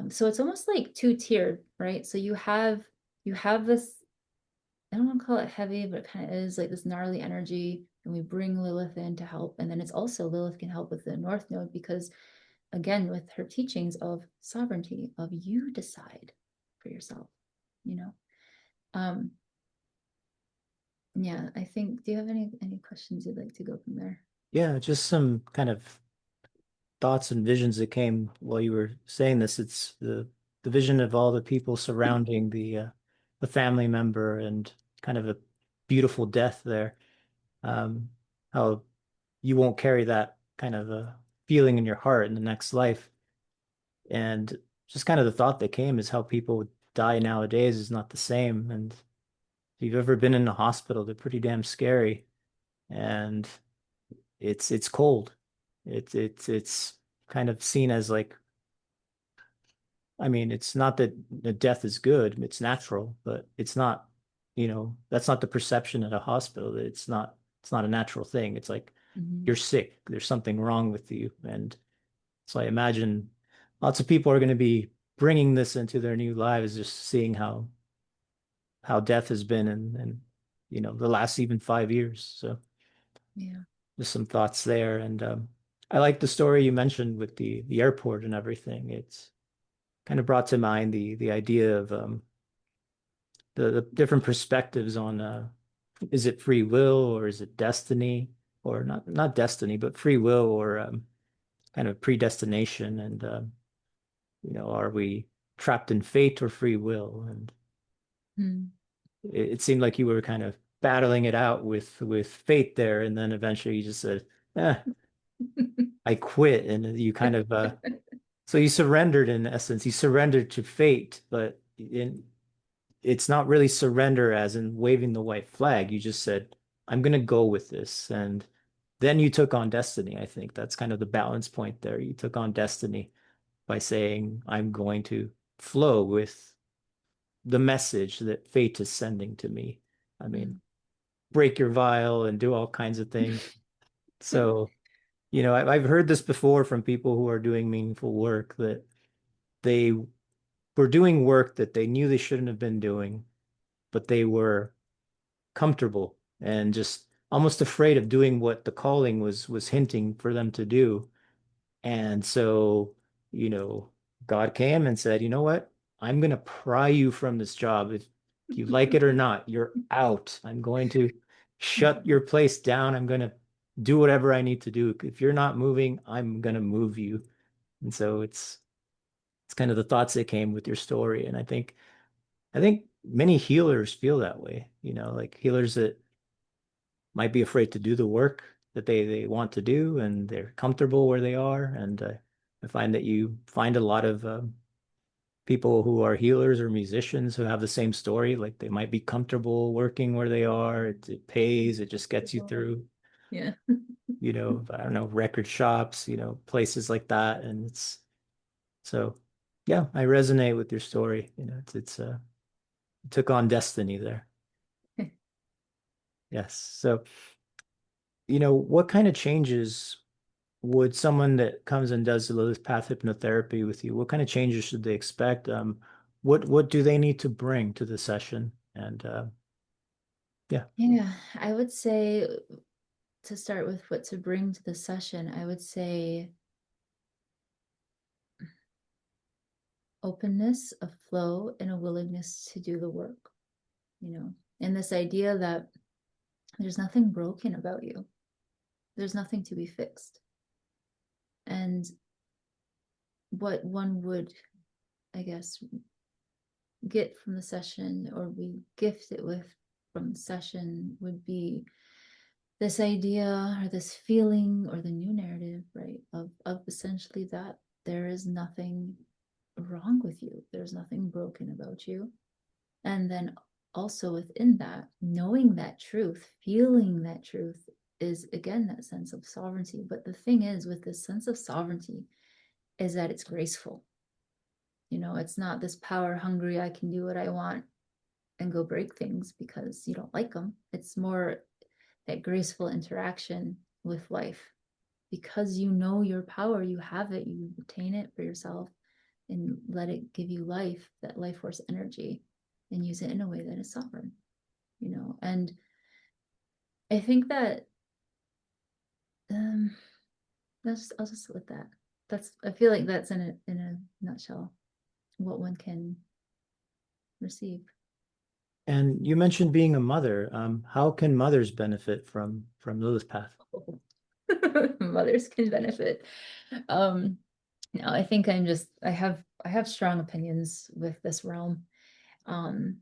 So it's almost like two-tiered, right? So you have this, I don't want to call it heavy, but it kind of is like this gnarly energy, and we bring Lilith in to help. And then it's also, Lilith can help with the North Node, because again, with her teachings of sovereignty, of you decide for yourself, you know. Yeah, I think, do you have any questions you'd like to go from there? Yeah, just some kind of thoughts and visions that came while you were saying this. It's the vision of all the people surrounding the family member and kind of a beautiful death there. Um, how you won't carry that kind of a feeling in your heart in the next life. And just kind of the thought that came is how people die nowadays is not the same. And if you've ever been in a hospital, they're pretty damn scary. And it's cold. It's kind of seen as like, I mean, it's not that the death is good, it's natural, but it's not, that's not the perception at a hospital. It's not a natural thing. It's like Mhm. you're sick, there's something wrong with you. And so I imagine lots of people are going to be bringing this into their new lives, just seeing how death has been and the last even 5 years. So Yeah. just some thoughts there. And I like the story you mentioned with the airport and everything. It's kind of brought to mind the idea of the different perspectives on is it free will or is it destiny, or not destiny, but free will, or kind of predestination, and are we trapped in fate or free will? And Mm. it seemed like you were kind of battling it out with fate there, and then eventually you just said, eh, I quit, and you kind of so you surrendered, in essence. You surrendered to fate, but it's not really surrender as in waving the white flag. You just said, I'm going to go with this. And then you took on destiny. I think that's kind of the balance point there. You took on destiny by saying, I'm going to flow with the message that fate is sending to me. I mean, Mm. break your vial and do all kinds of things. So, I've heard this before from people who are doing meaningful work that they were doing work that they knew they shouldn't have been doing, but they were comfortable and just almost afraid of doing what the calling was hinting for them to do. And so, you know, God came and said, you know what? I'm going to pry you from this job. If you like it or not, you're out. I'm going to shut your place down. I'm going to do whatever I need to do. If you're not moving, I'm going to move you. And so it's kind of the thoughts that came with your story. And I think many healers feel that way, like healers that might be afraid to do the work that they want to do and they're comfortable where they are. And I find that you find a lot of people who are healers or musicians who have the same story. Like they might be comfortable working where they are. It pays, it just gets you through, Yeah. I don't know, record shops, places like that. And so, yeah, I resonate with your story. It took on destiny there. Yes. So, what kind of changes would someone that comes and does the Lilith Path hypnotherapy with you, what kind of changes should they expect? What do they need to bring to the session? And yeah. Yeah, I would say to start with what to bring to the session, I would say openness, a flow, and a willingness to do the work, and this idea that there's nothing broken about you, there's nothing to be fixed. And what one would, I guess, get from the session or be gifted with from the session would be this idea or this feeling or the new narrative, right? Of essentially that there is nothing wrong with you. There's nothing broken about you. And then also within that, knowing that truth, feeling that truth is again that sense of sovereignty. But the thing is, with this sense of sovereignty, is that it's graceful. It's not this power hungry, I can do what I want and go break things because you don't like them. It's more that graceful interaction with life because you know your power, you have it, you retain it for yourself and let it give you life, that life force energy, and use it in a way that is sovereign, And I think that um I'll just with that. I feel like that's in a nutshell what one can receive. And you mentioned being a mother. How can mothers benefit from Lilith Path? Mothers can benefit. No, I think I have strong opinions with this realm. Um,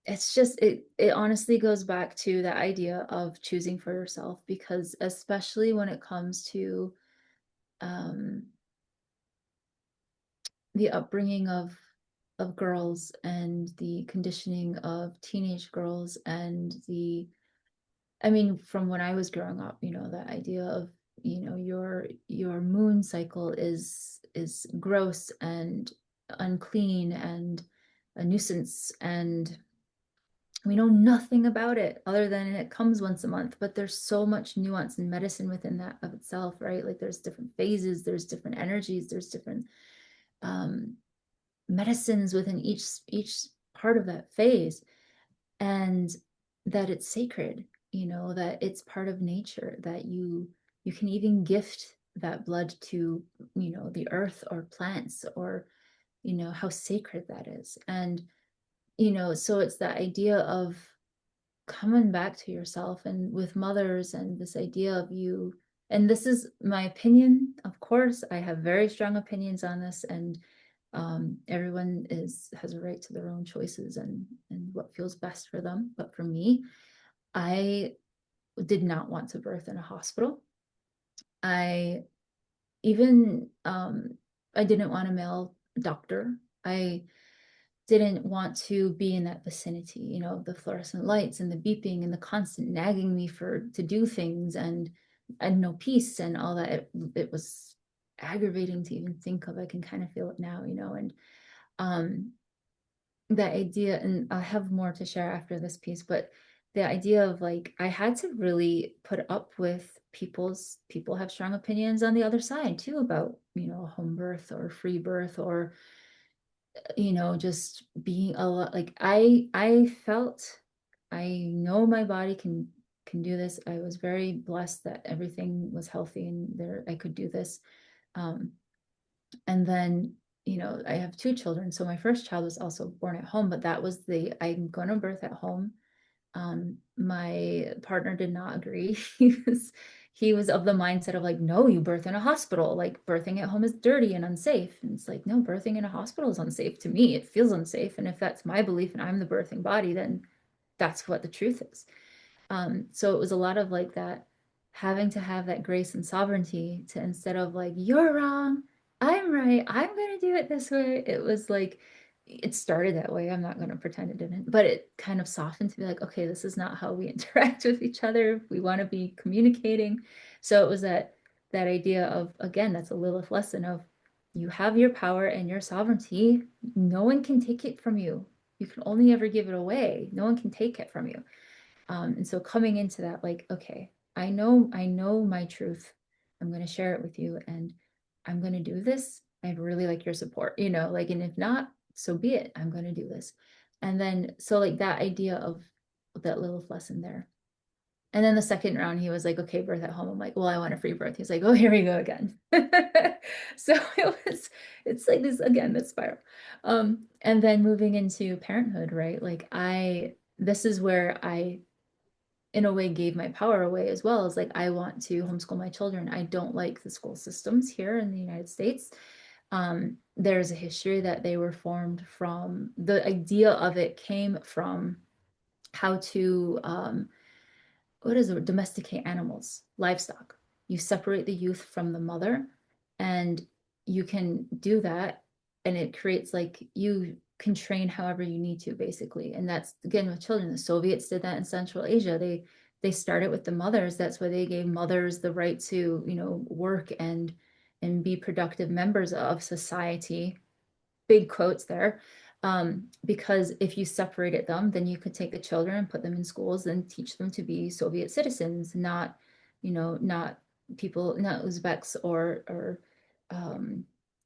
it's just it honestly goes back to the idea of choosing for yourself because especially when it comes to um the upbringing of girls and the conditioning of teenage girls and I mean, from when I was growing up, that idea of, your moon cycle is gross and unclean and a nuisance, and we know nothing about it other than it comes once a month. But there's so much nuance and medicine within that of itself, right? Like there's different phases, there's different energies, there's different um, medicines within each part of that phase, and that it's sacred, that it's part of nature, that you can even gift that blood to, the earth or plants or, how sacred that is. And, so it's that idea of coming back to yourself and with mothers and this idea of you. And this is my opinion, of course. I have very strong opinions on this, and everyone has a right to their own choices and what feels best for them. But for me, I did not want to birth in a hospital. I even I didn't want a male doctor. I didn't want to be in that vicinity, the fluorescent lights and the beeping and the constant nagging me to do things and no peace and all that. It was aggravating to even think of. I can kind of feel it now, and um that idea, and I'll have more to share after this piece, but the idea of like I had to really put up with people have strong opinions on the other side too about, a home birth or free birth or just being a lot like I felt I know my body can do this. I was very blessed that everything was healthy and there I could do this. Um, and then, I have two children. So my first child was also born at home, but that was I'm going to birth at home. My partner did not agree. He was of the mindset of like, no, you birth in a hospital. Like birthing at home is dirty and unsafe. And it's like, no, birthing in a hospital is unsafe to me. It feels unsafe. And if that's my belief and I'm the birthing body, then that's what the truth is. So it was a lot of like that, having to have that grace and sovereignty to instead of like, you're wrong, I'm right, I'm going to do it this way. It was like, it started that way. I'm not going to pretend it didn't, but it kind of softened to be like, okay, this is not how we interact with each other. We want to be communicating. So it was that idea of, again, that's a Lilith lesson of you have your power and your sovereignty. No one can take it from you. You can only ever give it away. No one can take it from you. And so coming into that, like, okay, I know my truth. I'm going to share it with you and I'm going to do this. I'd really like your support, like, and if not, so be it. I'm going to do this. And then, so like that idea of that Lilith lesson there. And then the second round, he was like, okay, birth at home. I'm like, well, I want a free birth. He's like, oh, here we go again. So it's like this, again, this spiral. And then moving into parenthood, right? Like this is where I in a way gave my power away as well as like I want to homeschool my children. I don't like the school systems here in the United States. There's a history that they were formed from, the idea of it came from how to what is it, domesticate animals, livestock. You separate the youth from the mother, and you can do that, and it creates like you can train however you need to, basically. And that's again with children. The Soviets did that in Central Asia. They started with the mothers. That's why they gave mothers the right to, work and be productive members of society, big quotes there. Because if you separated them, then you could take the children and put them in schools and teach them to be Soviet citizens, not people, not Uzbeks or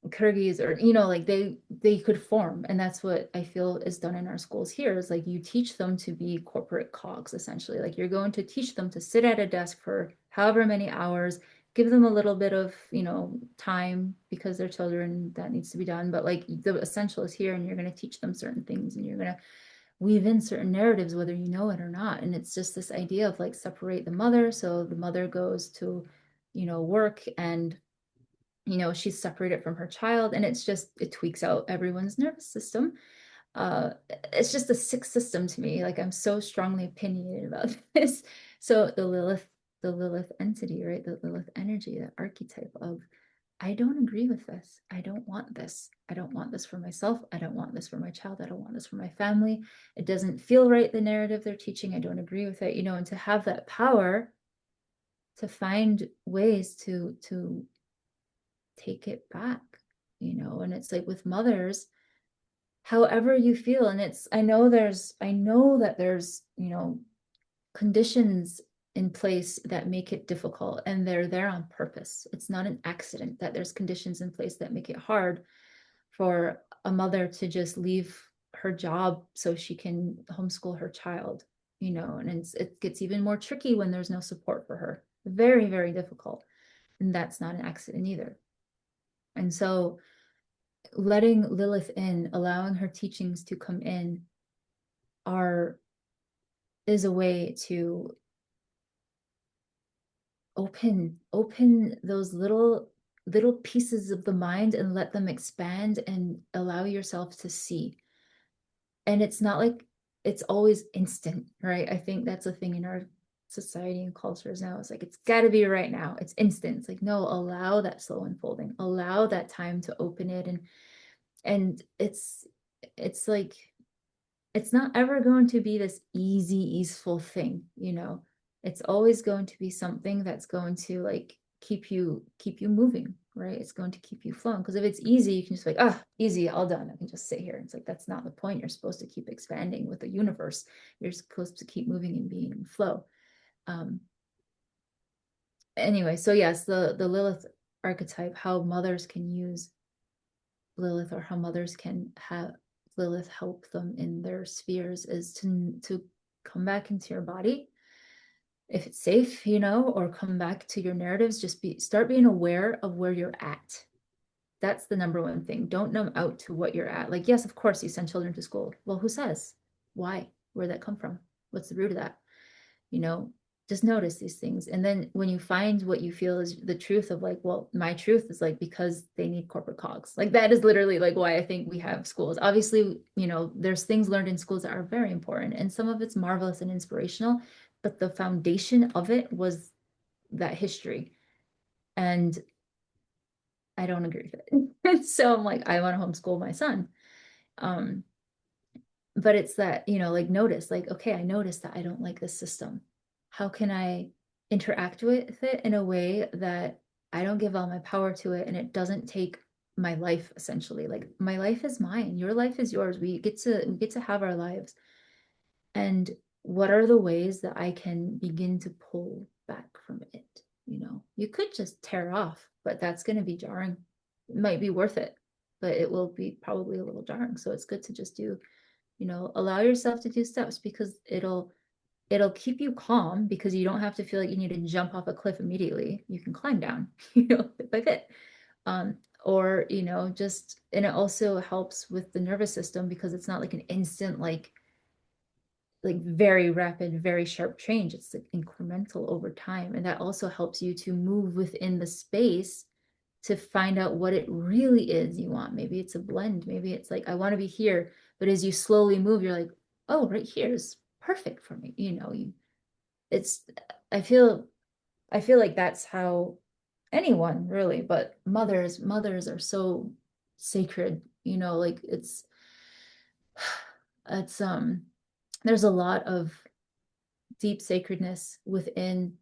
Kyrgyz, or like they could form. And that's what I feel is done in our schools here, is like you teach them to be corporate cogs, essentially. Like you're going to teach them to sit at a desk for however many hours, give them a little bit of time because they're children, that needs to be done, but like the essential is here, and you're going to teach them certain things, and you're going to weave in certain narratives whether you know it or not. And it's just this idea of like separate the mother, so the mother goes to work, and she's separated from her child, and it tweaks out everyone's nervous system. It's just a sick system to me. Like I'm so strongly opinionated about this. So the Lilith entity, right? The Lilith energy, the archetype of, I don't agree with this. I don't want this. I don't want this for myself. I don't want this for my child. I don't want this for my family. It doesn't feel right, the narrative they're teaching. I don't agree with it, and to have that power to find ways to take it back, and it's like with mothers, however you feel. And I know that there's conditions in place that make it difficult, and they're there on purpose. It's not an accident that there's conditions in place that make it hard for a mother to just leave her job so she can homeschool her child, and it gets even more tricky when there's no support for her. Very, very difficult. And that's not an accident either. And so letting Lilith in, allowing her teachings to come in, are is a way to open those little pieces of the mind and let them expand and allow yourself to see. And it's not like it's always instant, right? I think that's a thing in our society and cultures now. It's like it's got to be right now. It's instant. It's like, no, allow that slow unfolding, allow that time to open it. And it's like it's not ever going to be this easy, easeful thing. It's always going to be something that's going to like keep you moving, right? It's going to keep you flowing. Because if it's easy, you can just like, ah, easy, all done. I can just sit here. It's like that's not the point. You're supposed to keep expanding with the universe. You're supposed to keep moving and being in flow. Um, anyway, so yes, the Lilith archetype, how mothers can use Lilith or how mothers can have Lilith help them in their spheres is to come back into your body if it's safe, or come back to your narratives. Just start being aware of where you're at. That's the number one thing. Don't numb out to what you're at. Like, yes, of course, you send children to school. Well, who says? Why? Where'd that come from? What's the root of that? you know just notice these things, and then when you find what you feel is the truth of like, well, my truth is like because they need corporate cogs, like that is literally like why I think we have schools. Obviously, there's things learned in schools that are very important, and some of it's marvelous and inspirational, but the foundation of it was that history, and I don't agree with it. So I'm like, I want to homeschool my son. um but it's that, like, notice, like, okay, I noticed that I don't like this system. How can I interact with it in a way that I don't give all my power to it and it doesn't take my life? Essentially, like, my life is mine, your life is yours. We get to have our lives. And what are the ways that I can begin to pull back from it? You could just tear off, but that's going to be jarring. It might be worth it, but it will be probably a little jarring. So it's good to just do, allow yourself to do steps, because it'll keep you calm, because you don't have to feel like you need to jump off a cliff immediately. You can climb down, bit by bit. Or, just, and it also helps with the nervous system, because it's not like an instant, like very rapid, very sharp change. It's like incremental over time. And that also helps you to move within the space to find out what it really is you want. Maybe it's a blend. Maybe it's like, I want to be here. But as you slowly move, you're like, oh, right here is perfect for me. It's, I feel, I feel like that's how anyone really, but mothers are so sacred, like it's, there's a lot of deep sacredness within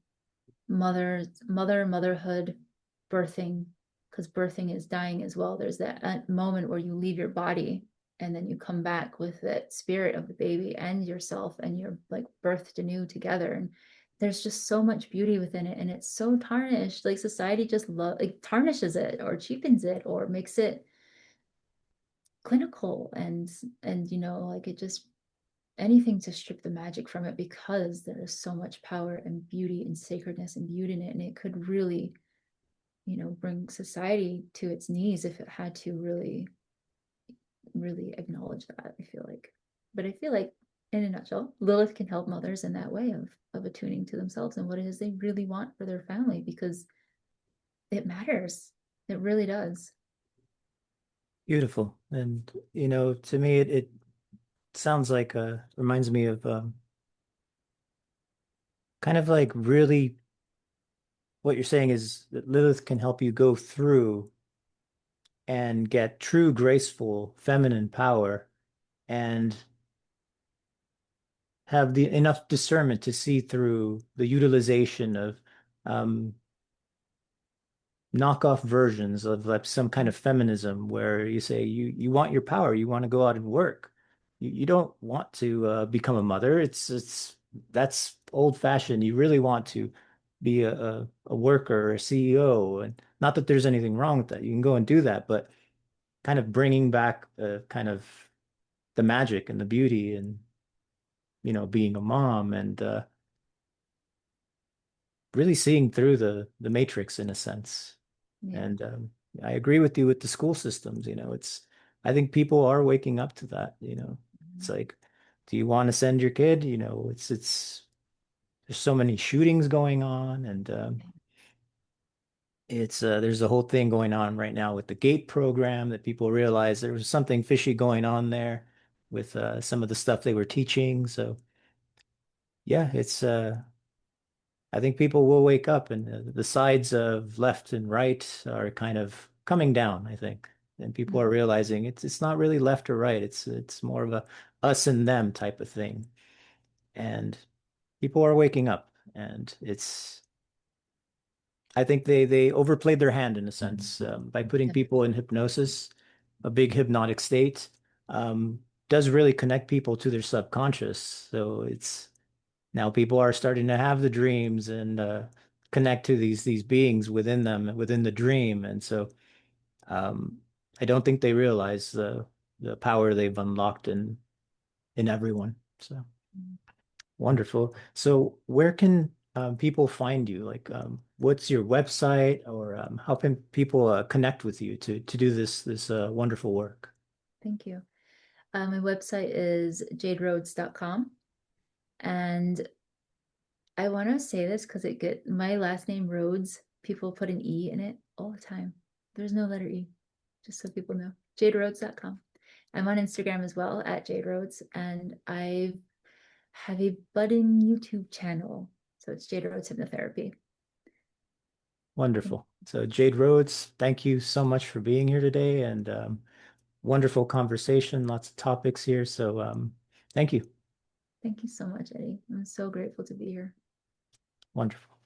motherhood, birthing, because birthing is dying as well. There's that moment where you leave your body and then you come back with that spirit of the baby and yourself, and you're like birthed anew together. And there's just so much beauty within it, and it's so tarnished. Like, society just like tarnishes it or cheapens it or makes it clinical, and like, it just, anything to strip the magic from it, because there is so much power and beauty and sacredness and beauty in it. And it could really, bring society to its knees if it had to really, really acknowledge that, I feel like. But I feel like, in a nutshell, Lilith can help mothers in that way of attuning to themselves and what it is they really want for their family, because it matters. It really does. Beautiful. And, to me, it sounds like, reminds me of kind of like really what you're saying is that Lilith can help you go through and get true, graceful, feminine power and have the enough discernment to see through the utilization of um, knockoff versions of like some kind of feminism where you say you want your power, you want to go out and work. You don't want to become a mother. It's that's old fashioned. You really want to be a worker or a CEO. And not that there's anything wrong with that. You can go and do that, but kind of bringing back kind of the magic and the beauty and being a mom and really seeing through the matrix in a sense. Yeah. And I agree with you with the school systems. I think people are waking up to that. It's Mhm. like, do you want to send your kid? It's there's so many shootings going on, and it's there's a whole thing going on right now with the GATE program that people realize there was something fishy going on there with some of the stuff they were teaching. So yeah, it's I think people will wake up, and the sides of left and right are kind of coming down, I think. And people are Mhm. realizing it's not really left or right. It's more of a us and them type of thing. And people are waking up, and I think they overplayed their hand in a sense by putting Yeah. people in hypnosis, a big hypnotic state, um, does really connect people to their subconscious. So it's now people are starting to have the dreams and connect to these beings within them, within the dream. And so um, I don't think they realize the power they've unlocked in everyone. So wonderful. So where can people find you? Like, what's your website, or how can people connect with you to do this wonderful work? Thank you. My website is jaderhoads.com. And I want to say this because it get my last name Rhodes, people put an E in it all the time. There's no letter E, just so people know. jaderhoads.com. I'm on Instagram as well at Jade Rhoads, and I have a budding YouTube channel. So it's Jade Rhoads Hypnotherapy. Wonderful. So Jade Rhoads, thank you so much for being here today, and wonderful conversation, lots of topics here. So thank you. Thank you so much, Eddie. I'm so grateful to be here. Wonderful.